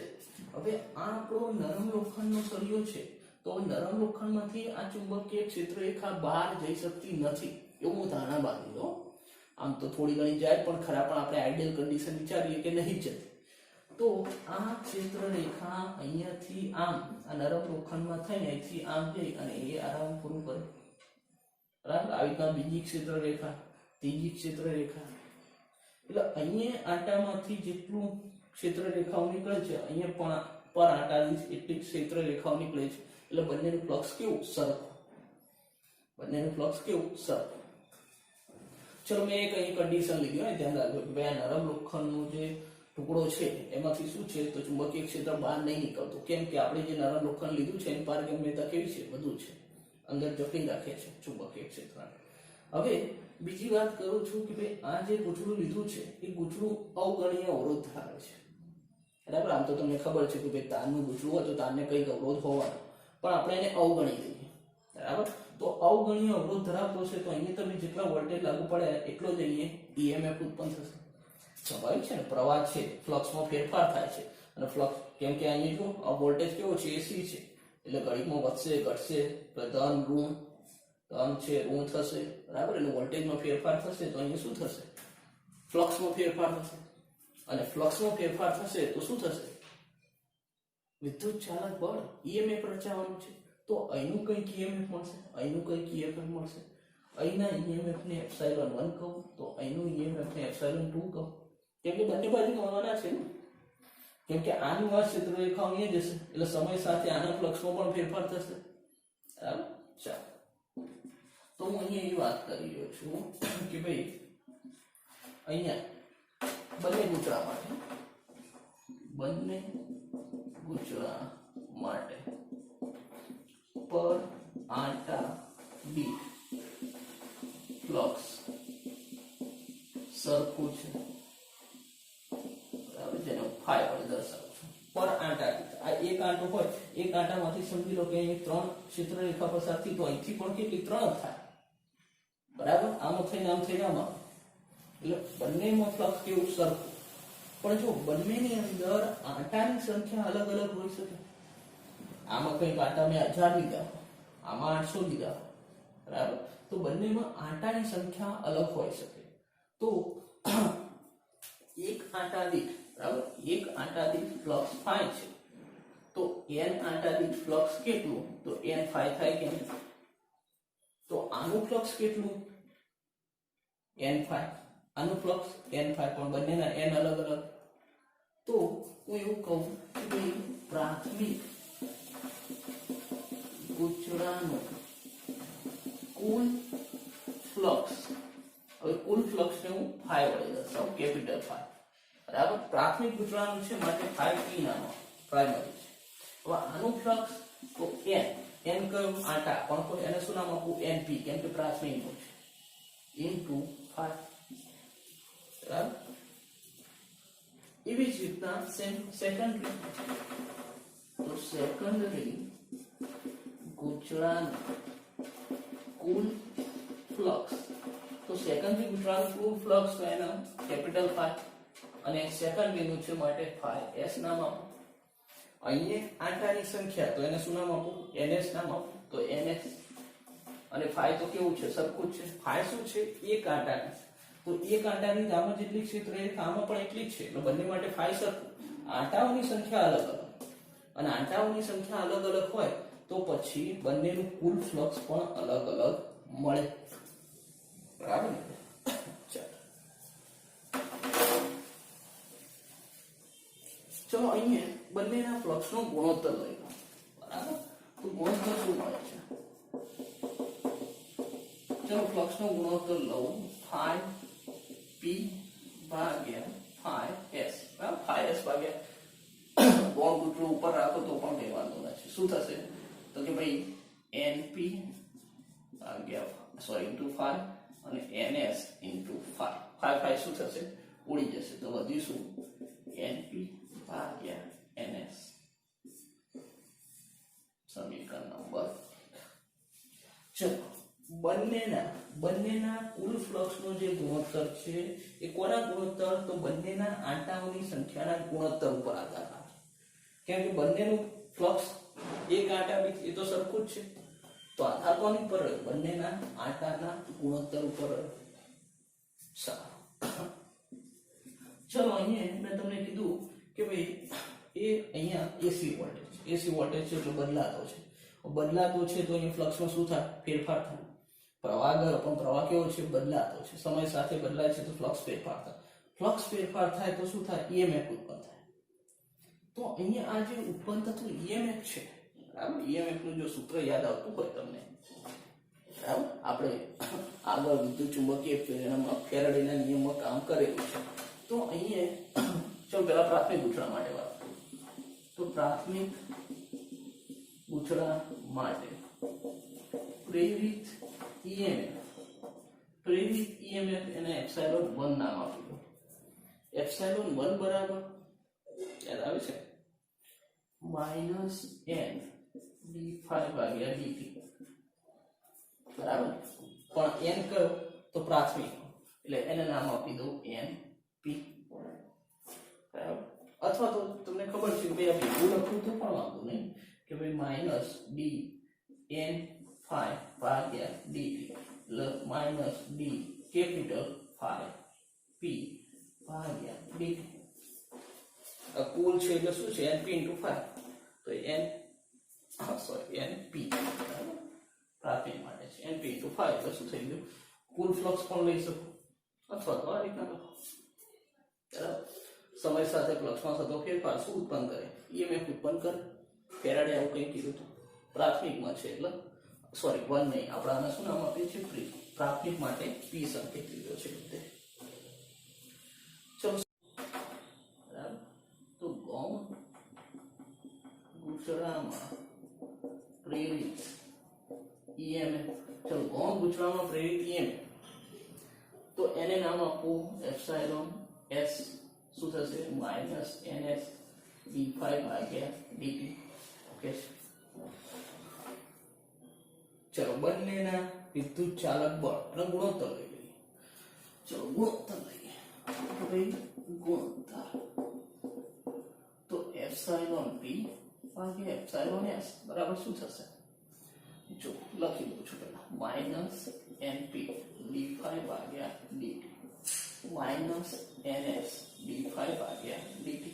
હવે આ આપણો નરમ લોખંડનો સળિયો છે, તો નરમ લોખંડમાંથી આ ચુંબકીય ક્ષેત્ર રેખા બહાર જઈ શકતી નથી એવું હું ધારણા બાંધી દઉં. આમ તો થોડી ઘણી જાય પણ ખરા, પણ આપણે આઈડિયલ કન્ડિશન વિચારીએ કે નહીં જતી. તો આ ક્ષેત્ર રેખા અહીંયાથી આમ આ નરમ લોખંડમાં થઈને અહીંથી આમ જઈ અને એ આરામ પૂરું કરે, બરાબર. આવી રીતના બીજી ક્ષેત્ર રેખા, ત્રીજી ક્ષેત્ર રેખા, એટલે અહીંયા આંટામાંથી જેટલું ક્ષેત્ર રેખાઓ નીકળે છે અહીંયા પણ પર આંટાની એટલી ક્ષેત્ર રેખાઓ નીકળે છે. એટલે બંનેનું ફ્લક્સ કેવું? સરખું. બંનેનું ફ્લક્સ કેવું? સરખું. ચલો મેં એક અહીં કન્ડિશન લીધી હોય, ધ્યાન રાખજો કે ભાઈ આ નરમ લોખંડનો જે ટુકડો છે એમાંથી શું છે તો ચુંબકીય ક્ષેત્ર બહાર નહીં નીકળતું. કેમ કે આપણે જે નરમ લોખંડ લીધું છે એની પારગમ્યતા કેવી છે? વધુ છે, અંદર જકડી રાખે છે ચુંબકીય ક્ષેત્ર. હવે બીજી વાત કરું છું કે ભાઈ આ જે ગૂંચળું લીધું છે એ ગૂંચળું અવગણીય અવરોધ ધરાવે છે, બરાબર. આમ તો તમને ખબર છે કે ભાઈ તારનું ગૂંચળું હોય તો તારને કંઈક અવરોધ હોવાનો, પણ આપણે એને અવગણી દઈએ, બરાબર. તો અવગણીય અવરોધ ધરાવતો છે તો અહીંયા તમે જેટલા વોલ્ટેજ લાગુ પડે એટલો જ અહીંયા ઈએમએફ ઉત્પન્ન થશે. સ્વાભાવિક છે ને, પ્રવાહ છે, ફ્લક્સમાં ફેરફાર થાય છે અને ફ્લક્સ કેમ કે અહીંયા જો આ વોલ્ટેજ કેવો છે? એસી છે, એટલે ઘડીકમાં વધશે ઘટશે, ધન ઋણ, ધન છે ઋણ થશે, બરાબર. એટલે વોલ્ટેજમાં ફેરફાર થશે તો અહીંયા શું થશે? ફ્લક્સમાં ફેરફાર થશે, અને ફ્લક્સમાં ફેરફાર થશે તો શું થશે? વિદ્યુત ચાલક બળ ઈએમએફ રચાવાનું છે. તો અહીંનું કંઈક ઈએમએફ મળશે, અહીંનું કંઈક ઈએમએફ મળશે. અહીંના ઈએમએફ ને એપ્સાઇલોન 1 કહું, તો અહીંનું ઈએમએફ ને એપ્સાઇલોન 2 કહું, કેમ કે બંને બાજુ મળવાના છે ને. કેમ કે આનું આ ક્ષેત્ર રેખા અહીંયા જશે એટલે સમય સાથે આના ફ્લક્સમાં પણ ફેરફાર થશે, બરાબર. ચાલો, તો હું અહીંયા એ વાત કરી રહ્યો છું કે ભાઈ અહીંયા બંને ગૂંચળા માટે પર આંટા દીઠ ફ્લક્સ સરખું છે, બરાબર. જેને હું ફાઈ વડે દર્શાવું છું. પર આંટા દીઠ આ એક આંટો હોય, એક આંટામાંથી સમજી લો કે અહીં 3 ક્ષેત્ર રેખા પસાર થઈ, તો અહીંથી પણ કેટલી? 3 જ થાય, બરાબર. આમ થઈને આમ થઈને આમ, એટલે બંનેમાં ફ્લક્સ કેવું? સરખું. પણ જો બંનેની અંદર આંટાની સંખ્યા અલગ અલગ હોઈ શકે. આમાં કંઈક આંટા મેં 1000 લીધા, આમાં 800 લીધા, બરાબર. તો બંનેમાં આંટાની સંખ્યા અલગ હોઈ શકે. તો એક આંટા દીઠ, બરાબર, એક આંટા દીઠ ફ્લક્સ ફાઈ છે, તો n આંટા દીઠ ફ્લક્સ કેટલું? તો n ફાઈ થાય કે નહીં? તો આનું ફ્લક્સ કેટલું? n phi. આનું ફ્લક્સ n ફાઈ, પણ બંનેના n અલગ અલગ. તો હું એવું કહું કે પ્રાથમિક ગૂંચળાનું કુલ ફ્લક્સ, હવે કુલ ફ્લક્સને હું ફાઈ વડે દર્શાવું, કેપિટલ ફાઈ, બરાબર. પ્રાથમિક ગૂંચળાનું છે માટે ફાઈ પી નામ પ્રાઇમરી છે. હવે આનું ફ્લક્સ તો n કયો? આંટા, પણ કોઈ એને શું નામ આપું? np, કેમ કે પ્રાથમિકનું છે, ઇન્ટુ ફાઈ, બરાબર. એવી જ રીતના સેકન્ડરી, તો સેકન્ડરી ગૂંચળાનું કુલ ફ્લક્સ, તો સેકન્ડરી ગૂંચળાનું કુલ ફ્લક્સ તો એના કેપિટલ ફાઈ, અને સેકન્ડરીનું છે માટે ફાઈ s નામ આપું. અહીંયા આંટાની સંખ્યા તો એને શું નામ આપું? ns નામ આપું, તો ns. અને ફાઈ તો કેવું છે? સરખું જ છે. ફાઈ શું છે? એક આંટાની, તો એક આંટાની આમાં જેટલી ક્ષેત્ર રેખા આમાં પણ એટલી જ છે, એટલે બંને માટે ફાઈ સરખું. આંટાઓની સંખ્યા અલગ અલગ, અને આંટાઓની સંખ્યા અલગ અલગ હોય તો પછી બંનેનું કુલ ફ્લક્સ પણ અલગ અલગ મળે, બરાબર ને? ચલો અહીંયા બંનેના ફ્લક્સનો ગુણોત્તર લઈ લો, બરાબર? તો ગુણોત્તર શું મળે છે? ચલો ફ્લક્સનો ગુણોત્તર લઉં, phi p ભાગ્યા phi s, બરાબર? phi s ભાગ્યા બોન્ડ ગુટલું ઉપર રાખો તો પણ કઈ વાંધો નથી. શું થશે? તો કે ભાઈ np ભાગ્યા ઇન્ટુ phi અને ns ઇન્ટુ phi. phi શું થશે? ઉડી જશે, તો વધ્યું શું? np ભાગ્યા ns. સમીકરણ નંબર. ચલો બંનેના કુલ ફ્લક્સનો જે ગુણોત્તર છે એ કોના ગુણોત્તર? તો બંનેના આંટાઓની સંખ્યાના ગુણોત્તર ઉપર આધાર રાખે. કેમ કે બંનેનું ફ્લક્સ એક આંટા બી એ તો સરખું જ છે, તો આધાર કોની પર? બંનેના આંટાના ગુણોત્તર ઉપર. સારું, ચલો અહીંયા મેં તમને કીધું કે ભાઈ એ અહીંયા એસી વોલ્ટેજ છે એટલે બદલાતો છે. તો અહીંયા ફ્લક્સમાં શું થાય? ફેરફાર થાય. પ્રવાહ ગયો પણ પ્રવાહ કેવો છે? બદલાતો છે. સમય સાથે બદલાય છે તો ફ્લક્સ ફેરફાર થાય. ફ્લક્સ ફેરફાર થાય તો શું થાય? ઈએમએફ ઉત્પન્ન થાય. તો અહીંયા આ જે ઉત્પન્ન થતું ઈએમએફ છે, બરાબર? ઈએમએફ નું જો સૂત્ર યાદ આવતું હોય તમને, બરાબર? આપણે આગળ વિદ્યુત ચુંબકીય પ્રેરણામાં ફેરાડેના નિયમમાં કામ કરેલું છે. તો અહીંયા ચલો પેલા પ્રાથમિક ગૂંચળા માટે વાત. તો પ્રાથમિક ગૂંચળા માટે પ્રેરિત ઈએમએફ એને એપ્સાઇલોન 1 નામ આપ્યું. એપ્સાઇલોન 1 બરાબર યાદ આવે છે? માઇનસ n d phi ભાગ્યા dt, બરાબર? પણ n કયો? તો પ્રાથમિક, એટલે એને નામ આપી દઉં np, બરાબર? અથવા તો તમને ખબર છે કે ભાઈ ભેગું લખવું તો પણ વાંધો નહીં કે ભાઈ માઇનસ d n phi ભાગ્યા dt minus d capital phi p ભાગ્યા dt. આ કુલ છે એટલે શું છે? np into phi. તો np પ્રાથમિક માટે છે, np into phi એટલે શું થઈ ગયું? કુલ ફ્લક્સ પણ લઈ શકો, અથવા તો આ રીતના લખો, બરાબર? સમય સાથે ફ્લક્સમાં થતો ફેરફાર શું ઉત્પન્ન કરે? ઈએમએફ ઉત્પન્ન કરે. ફેરાડે આવું કંઈ કીધું હતું. પ્રાથમિકમાં છે એટલે 1 નહીં, આપણે આને શું નામ આપીએ છીએ? પ્રાથમિક માટે p સંકેત લીધો છે બધે. ચલો, બરાબર? તો ગૌણ ગૂંચળામાં પ્રેરિત ઈએમએફ. ચલો, ગૌણ ગૂંચળામાં પ્રેરિત ઈએમએફ, તો એને નામ આપવું એપ્સાઇલોન s. શું થશે? માઇનસ ns d phi ભાગ્યા dt. ઓકે, ચલો બંનેના વિદ્યુત ચાલક બળ અને ગુણોત્તર લઈ લઈએ. ચલો ગુણોત્તર લઈએ. ગુણોત્તર તો એપ્સાઇલોન p ભાગ્યા એપ્સાઇલોન s બરાબર શું થશે? જો લખી દઉં છું પહેલા, માઇનસ np d phi ભાગ્યા dt minus ns d phi ભાગ્યા dt.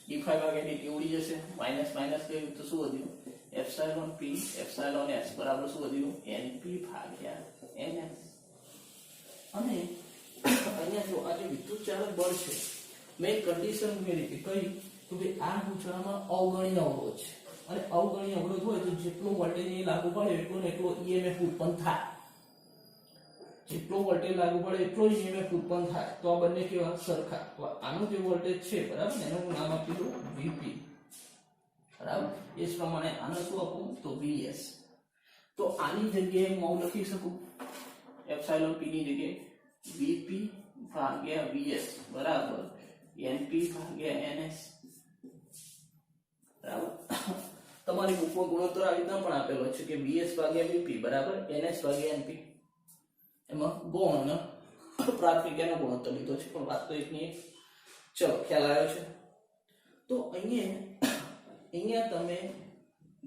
d phi ભાગ્યા dt ઉડી જશે, માઇનસ માઇનસ ગયું તો શું વધ્યું? એપ્સાઇલોન p એપ્સાઇલોન s બરાબર શું વધ્યું? np ભાગ્યા ns. અને અહીંયા જો આ જે વિદ્યુત ચાલક બળ છે, મેં કન્ડિશન ઉમેરી કે કઈ? તો કે આ ગૂંચળામાં અવગણીય અવરોધ છે, અને અવગણીય અવરોધ હોય તો જેટલો વોલ્ટેજ અહીં લાગુ પડે એટલો ને એટલો ઈએમએફ ઉત્પન્ન થાય. જેટલો વોલ્ટેજ લાગુ પડે એટલો જ ઈએમએફ ઉત્પન્ન થાય. તો આ બંને કેવા? સરખા. તો આનો જે વોલ્ટેજ છે, બરાબર, એનું હું નામ આપી દઉં VP, બરાબર? એ જ પ્રમાણે આને શું આપું? તો VS. તો આની જગ્યાએ હું લખી શકું એપ્સાઇલોન p ની જગ્યાએ VP ભાગ્યા VS બરાબર NP ભાગ્યા NS, બરાબર? તમારી બુકમાં ગુણોત્તર આ રીતના પણ આપેલો છે કે VS ભાગ્યા VP બરાબર NS ભાગ્યા NP. એમાં ગૌણ અને પ્રાથમિક એનો ગુણોત્તર લીધો છે, પણ વાત તો એકની એક. ચલો, ખ્યાલ આવ્યો છે? તો અહીંયા તમે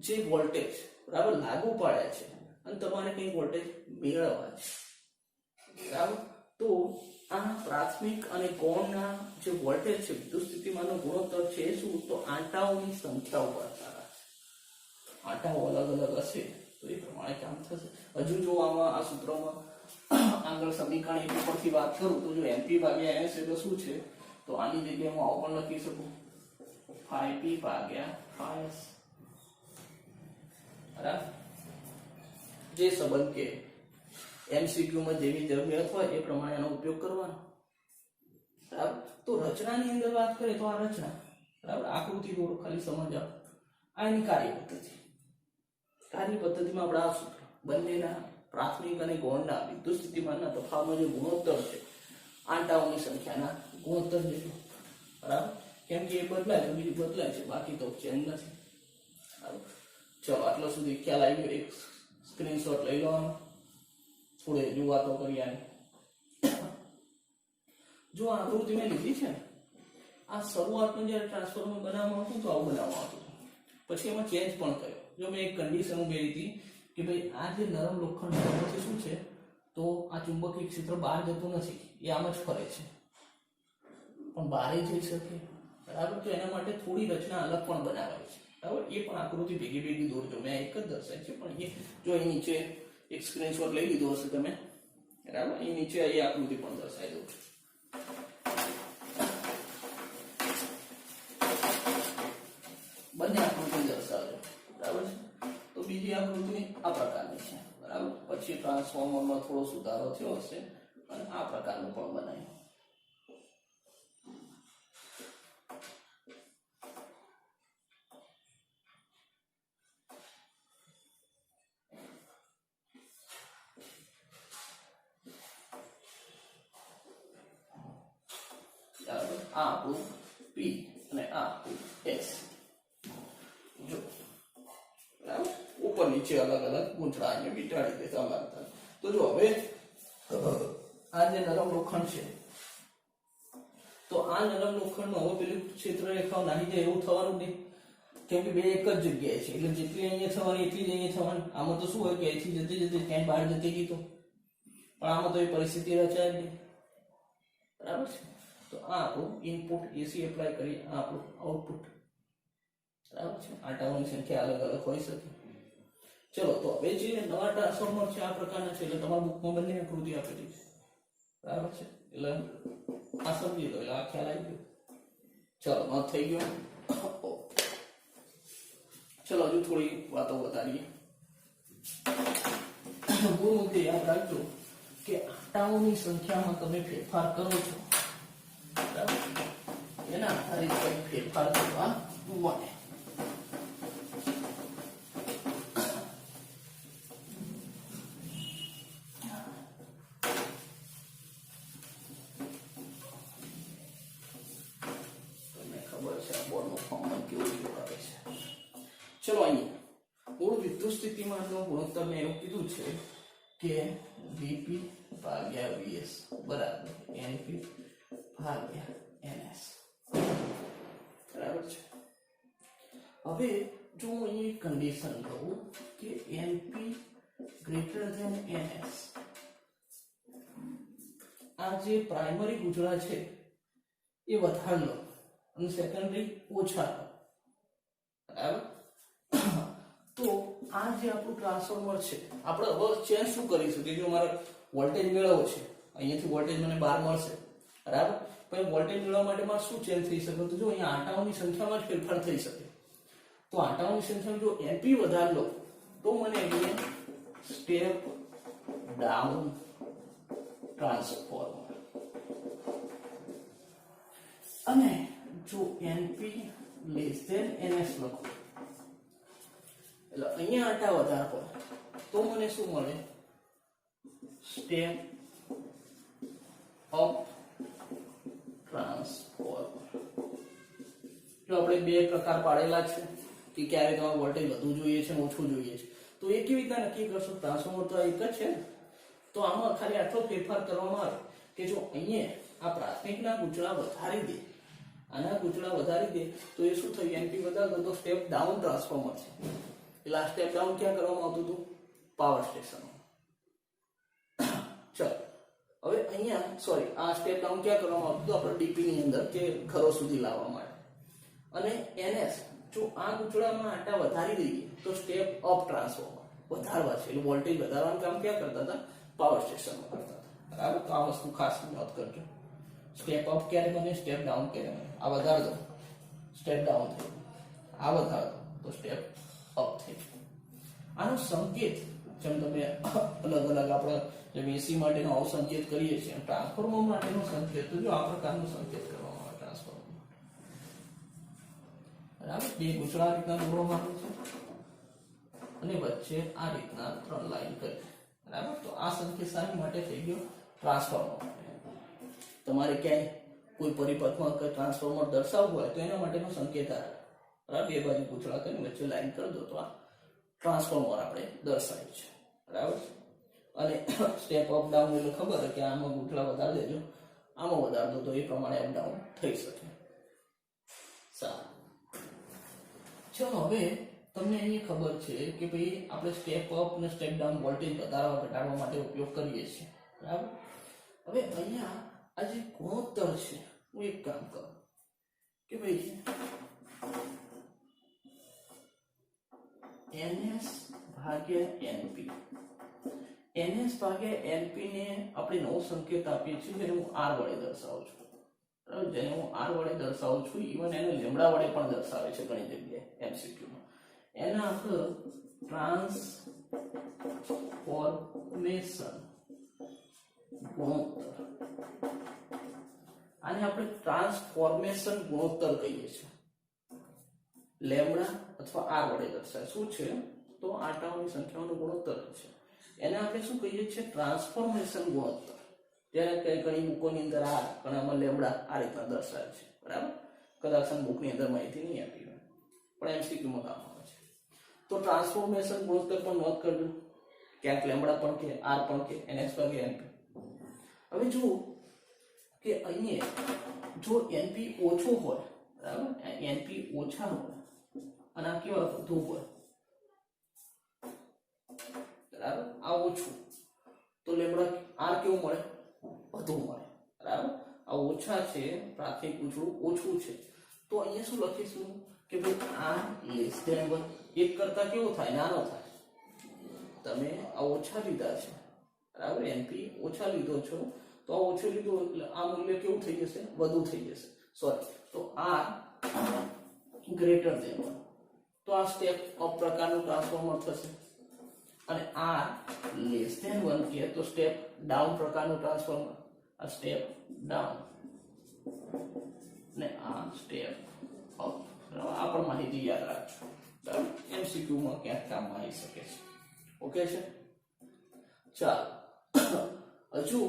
જે વોલ્ટેજ, બરાબર, લાગુ પાડ્યા છે અને તમારે કઈ વોલ્ટેજ મેળવવા છે, બરાબર? તો આ પ્રાથમિક અને ગૌણના જે વોલ્ટેજ છે, વિદ્યુત સ્થિતિમાનનો ગુણોત્તર છે એ શું, તો આંટાઓની સંખ્યા ઉપર આધાર રાખે. આંટાઓ અલગ અલગ હશે તો એ પ્રમાણે કામ થશે. હજુ જો આમાં આ સૂત્રમાં આગળ સમીકરણ એક ઉપરથી વાત કરું તો જો એમપી ભાગ્યા એસ એટલે શું છે, તો આની જગ્યાએ હું આવું પણ લખી શકું, ફાઈ પી ભાગ્યા ફાઈ એસ. બરાબર. જે સંબંધ કે એમસીક્યુ માં જેવી જરૂરિયાત હોય એ પ્રમાણે એનો ઉપયોગ કરવાનો. બરાબર. તો રચનાની અંદર વાત કરીએ તો આ રચના, બરાબર, આકૃતિ દોરો, ખાલી સમજ આવો. આ એની કાર્ય પદ્ધતિ. કાર્ય પદ્ધતિમાં આપણે આ સૂત્ર બંનેના પ્રાથમિક અને ગૌણના વિદ્યુત સ્થિતિમાનના તફાવતનો જે ગુણોત્તર છે, આંટાઓની સંખ્યાના ગુણોત્તર જેટલો. બરાબર. કેમ કે એ બદલાય છે, બીજું બદલાય છે, બાકી તો ચેન્જ નથી. બરાબર. ચલો આટલા સુધી ખ્યાલ આવી ગયો. એક સ્ક્રીનશોટ લઈ લેવાનો, થોડે જો વાતો કરી આની. જો આ આકૃતિ મેં લીધી છે ને, આ શરૂઆતમાં જ્યારે ટ્રાન્સફોર્મર બનાવવામાં આવતું તો આવું બનાવવામાં આવતું, પછી એમાં ચેન્જ પણ કર્યો. જો મેં એક કન્ડિશન ઉમેરી હતી કે ભાઈ આ જે નરમ લોખંડ છે શું છે, તો આ ચુંબકીય ક્ષેત્ર બહાર જતું નથી, એ આમ જ ફરે છે, પણ બહાર જઈ શકે. બરાબર. તો એના માટે થોડી રચના અલગ પણ બનાવાય છે. બરાબર. એ પણ આકૃતિ ભેગી ભેગી દોરજો. મેં એક જ દર્શાય છે, પણ એ જો અહીં નીચે એક સ્ક્રીનશોટ લઈ લીધો હશે તમે, બરાબર, અહીં નીચે એ આકૃતિ પણ દર્શાવી દઉં છું. બંને આકૃતિ દર્શાવજો. બરાબર છે. તો બીજી આકૃતિ આ પ્રકારની છે. બરાબર. પછી ટ્રાન્સફોર્મરમાં થોડો સુધારો થયો હશે અને આ પ્રકારનું પણ બનાવ્યું. આ આપણું પી અને આ આપણું એસ. જો બરાબર, ઉપર નીચે અલગ અલગ ગૂંચળા અહીંયા વીંટાળી દેતા લાગતા. તો જો હવે આ જે નરમ લોખંડ છે, તો આ નરમ લોખંડમાં હવે પેલું ક્ષેત્ર રેખાઓ નાની જાય એવું થવાનું નહીં, કેમ કે બે એક જ જગ્યાએ છે, એટલે જેટલી અહીંયા થવાની એટલી જ અહીંયા થવાની. આમાં તો શું હોય કે અહીંથી જતી જતી ક્યાંય બહાર જતી ગઈ તો, પણ આમાં તો એ પરિસ્થિતિ રચાય જ નહીં. બરાબર છે. તો આ આપણું ઇનપુટ એસી એપ્લાય કરી, આ આપણું આઉટપુટ. બરાબર છે. આંટાઓની સંખ્યા અલગ અલગ હોઈ શકે. ચલો તો હવે જે નવા ટ્રાન્સફોર્મર છે આ પ્રકારના છે, એટલે તમારા બુકમાં બંને આકૃતિ આપેલી છે. બરાબર છે. એટલે આ સમજી લો, એટલે આ ખ્યાલ આવી ગયો. ચલો ન થઈ ગયો. ચલો હજુ થોડી વાતો વધારીએ. મૂળ મુદ્દે યાદ રાખજો કે આંટાઓની સંખ્યામાં તમે ફેરફાર કરો છો, એના આધારિત કંઈક ફેરફાર કરવા મળે. તમને ખબર છે આ બોર્ડનું ફોર્મ કેવું જોડાવે છે. ચલો અહીંયા મૂળ વિદ્યુત સ્થિતિમાનનો ગુણોત્તર મેં એવું કીધું છે કે વીપી ભાગ્યા વીએસ બરાબર એનપી ભાગ્યા NS. બરાબર છે. હવે જો હું અહીં કન્ડિશન લઉં કે NP ગ્રેટર ધેન NS, આ જે પ્રાઇમરી ગૂંચળા છે એ વધારે લો અને સેકન્ડરી ઓછા લો. બરાબર. તો આ જે આપણું ટ્રાન્સફોર્મર છે, આપણે હવે ચેન્જ શું કરીશું કે જો મારે વોલ્ટેજ મેળવવો છે, અહીંયાથી વોલ્ટેજ મને બહાર મળશે. બરાબર. પણ વોલ્ટેજ મેળવવા માટે મારે શું ચેન્જ થઈ શકે, તો જો અહીંયા આંટાઓની સંખ્યામાં જ ફેરફાર થઈ શકે. તો આંટાઓની સંખ્યામાં જો એમપી વધારે લો તો મને અહીંયા સ્ટેપ ડાઉન ટ્રાન્સફોર્મર, અને જો એનપી લેસ ધેન NS લખો એટલે અહીંયા આંટા વધારે હોય તો મને શું મળે, સ્ટેપ અપ ટ્રાન્સફોર્મર. જો આપણે બે પ્રકાર પાડેલા છે કે ક્યારે તમારે વોલ્ટેજ વધુ જોઈએ છે ઓછું જોઈએ છે, તો એ કેવી રીતના નક્કી કરશો? ટ્રાન્સફોર્મર તો એક જ છે ને, તો આમાં ખાલી આટલો ફેરફાર કરવામાં આવે કે જો અહીંયા આ પ્રાથમિકના ગૂંચળા વધારી દે, આના ગૂંચળા વધારી દે તો એ શું થયું, એનપી વધારતો તો સ્ટેપ ડાઉન ટ્રાન્સફોર્મર છે. એટલે આ સ્ટેપ ડાઉન ક્યાં કરવામાં આવતું હતું? પાવર સ્ટેશનમાં. ચલો હવે અહીંયા સોરી આ સ્ટેપ ડાઉન ક્યાં કરવામાં આવતું આપણે ડીપી ની અંદર કે ઘરો સુધી લાવવા માટે. અને NS જો આ ગૂંચળામાં આટા વધારી દઈએ તો સ્ટેપ અપ ટ્રાન્સફોર્મર વધારવા છે એટલે વોલ્ટેજ વધારવાનું કામ ક્યાં કરતા હતા? પાવર સ્ટેશનમાં કરતા હતા. બરાબર, તો આ વસ્તુ ખાસ નોંધ કરજો. સ્ટેપ અપ ક્યારે બને, સ્ટેપ ડાઉન ક્યારે બને. આ વધાર દો, સ્ટેપ ડાઉન થઈ ગયું. આ વધાર દો તો સ્ટેપ અપ થઈ ગયું. આનો સંકેત જેમ તમે અલગ અલગ આપણે જેમ AC માટેનો આવો સંકેત કરીએ છીએ ટ્રાન્સફોર્મર માટેનો સંકેત તો જો આ પ્રકારનો સંકેત કરવામાં આવે ટ્રાન્સફોર્મર. બરાબર, બે ગૂંચળા રીતના દોરવામાં આવે છે અને વચ્ચે આ રીતના 3 લાઈન કરી. બરાબર, તો આ સંકેત શાની માટે થઈ ગયો? ટ્રાન્સફોર્મર માટે. તમારે ક્યાંય કોઈ પરિપથમાં ટ્રાન્સફોર્મર દર્શાવવું હોય તો એના માટેનો સંકેત આવે. બરાબર, બે બાજુ ગૂંચળા કરીને વચ્ચે લાઈન કરી દો તો આ ટ્રાન્સફોર્મર આપણે દર્શાવ્યું છે. બરાબર, અને સ્ટેપ અપ ડાઉન એટલે ખબર છે કે આમાં ગૂંચળા વધારી દેજો, આમાં વધારી દો તો એ પ્રમાણે અપ ડાઉન થઈ શકે. સારું, ચલો હવે તમને અહીં ખબર છે કે ભાઈ આપણે સ્ટેપ અપ અને સ્ટેપ ડાઉન વોલ્ટેજ વધારવા ઘટાડવા માટે ઉપયોગ કરીએ છીએ. બરાબર, હવે અહીંયા આ જે ગુણોત્તર છે હું એક કામ કરું કે ભાઈ NS ભાગ્યા NP. NS ભાગ્યા NP ને આપણે નવો સંકેત આપીએ છીએ જેને હું R વડે દર્શાવું છું. બરાબર, જેને હું R વડે દર્શાવું છું, ઇવન એને લેમ્બડા વડે પણ દર્શાવે છે ઘણી જગ્યાએ MCQ માં. એના આપણે ટ્રાન્સફોર્મેશન ગુણોત્તર, આને આપણે ટ્રાન્સફોર્મેશન ગુણોત્તર કહીએ છીએ. લેમ્બડા અથવા R વડે દર્શાવે શું છે તો આટાઓની સંખ્યાનો ગુણોત્તર છે. એને આપણે શું કહીએ છીએ? ટ્રાન્સફોર્મેશન ગુણોત્તર. ત્યારે કઈ ઘણી બુકોની અંદર R ઘણામાં લેમ્બડા આ રીતના દર્શાવે છે. બરાબર, કદાચ બુકની અંદર માહિતી નહીં આપી હોય પણ MCQ માં કામ આવે છે. તો ટ્રાન્સફોર્મેશન ગુણોત્તર પણ નોંધ કરજો, ક્યાંક લેમ્બડા પણ કે R પણ કે NS ભાગ્યા NP. હવે જુઓ કે અહીંયા જો NP ઓછો હોય, બરાબર, NP ઓછા હોય અને આ કેવા વધુ હોય, બરાબર, આ ઓછું તો લેમ્બડા R કેવું મળે? વધુ મળે. બરાબર, આ ઓછા છે, પ્રાથમિક ગૂંચળું ઓછું છે તો અહીંયા શું લખીશું કે ભાઈ R લેસ ધેન 1. એક કરતા કેવો થાય? નાનો થાય. તમે આ ઓછા લીધા છે, બરાબર, NP ઓછા લીધો છો તો આ ઓછું લીધું એટલે આ મૂલ્ય કેવું થઈ જશે? વધુ થઈ જશે. સોરી, તો R ગ્રેટર ધેન 1 તો આ સ્ટેપ અપ પ્રકારનું ટ્રાન્સફોર્મર થશે. અને R લેસ ધેન 1 કે તો સ્ટેપ ડાઉન પ્રકારનું ટ્રાન્સફોર્મર. આ સ્ટેપ ડાઉન ને આ સ્ટેપ અપ. આ પણ માહિતી યાદ રાખજો. બરાબર, MCQ માં ક્યાંક કામમાં આવી શકે છે. ઓકે છે, ચાલો હજુ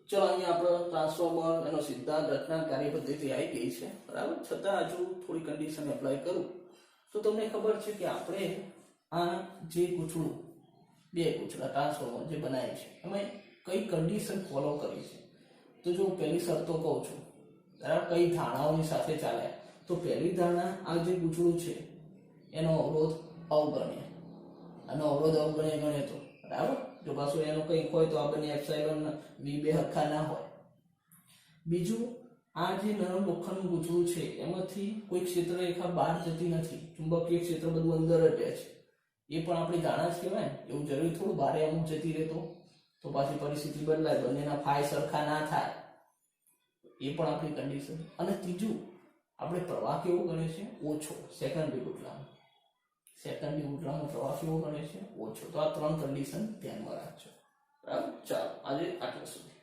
ચલો અહીંયા આપણો ટ્રાન્સફોર્મર એનો સિદ્ધાંત રચના કાર્ય પદ્ધતિ આવી ગઈ છે. બરાબર, છતાં હજુ થોડી કન્ડિશન એપ્લાય કરું તો તમને ખબર છે કે આપણે આ જે ગૂંચળું બે ગૂંચળા ટ્રાન્સફોર્મર જે બનાવી છે એમાં કઈ કન્ડિશન ફોલો કરી છે. તો જો પહેલી શરતો કહું છું, બરાબર, કઈ ધારણાઓની સાથે ચાલે તો પહેલી ધારણા આ જે ગૂંચળું છે એનો અવરોધ અવગણ્ય, આનો અવરોધ અવગણ્ય ગણે તો બરાબર. જો પાછું એનો કંઈક હોય તો આ બંને એપ્સાઇલોન V બે હરખા ના હોય. બીજું, આ જે નરમ લોખંડનું ગૂંચળું છે એમાંથી કોઈ ક્ષેત્ર રેખા બહાર જતી નથી, ચુંબકીય ક્ષેત્ર બધું અંદર જ રહે છે. એ પણ આપણી ધારણા જ કહેવાય ને. એવું જરૂરી થોડું બારે અમુક જતી રહેતો તો પાછી પરિસ્થિતિ બદલાય, બંનેના ફાય સરખા ના થાય, એ પણ આપણી કન્ડિશન. અને ત્રીજું, આપણે પ્રવાહ કેવો ગણે છે? ઓછો. સેકન્ડરી ગૂંચળાનો પ્રવાહ કેવો ગણે છે? ઓછો. તો આ 3 કન્ડિશન ધ્યાનમાં રાખજો. બરાબર, ચાલો આજે આટલા સુધી.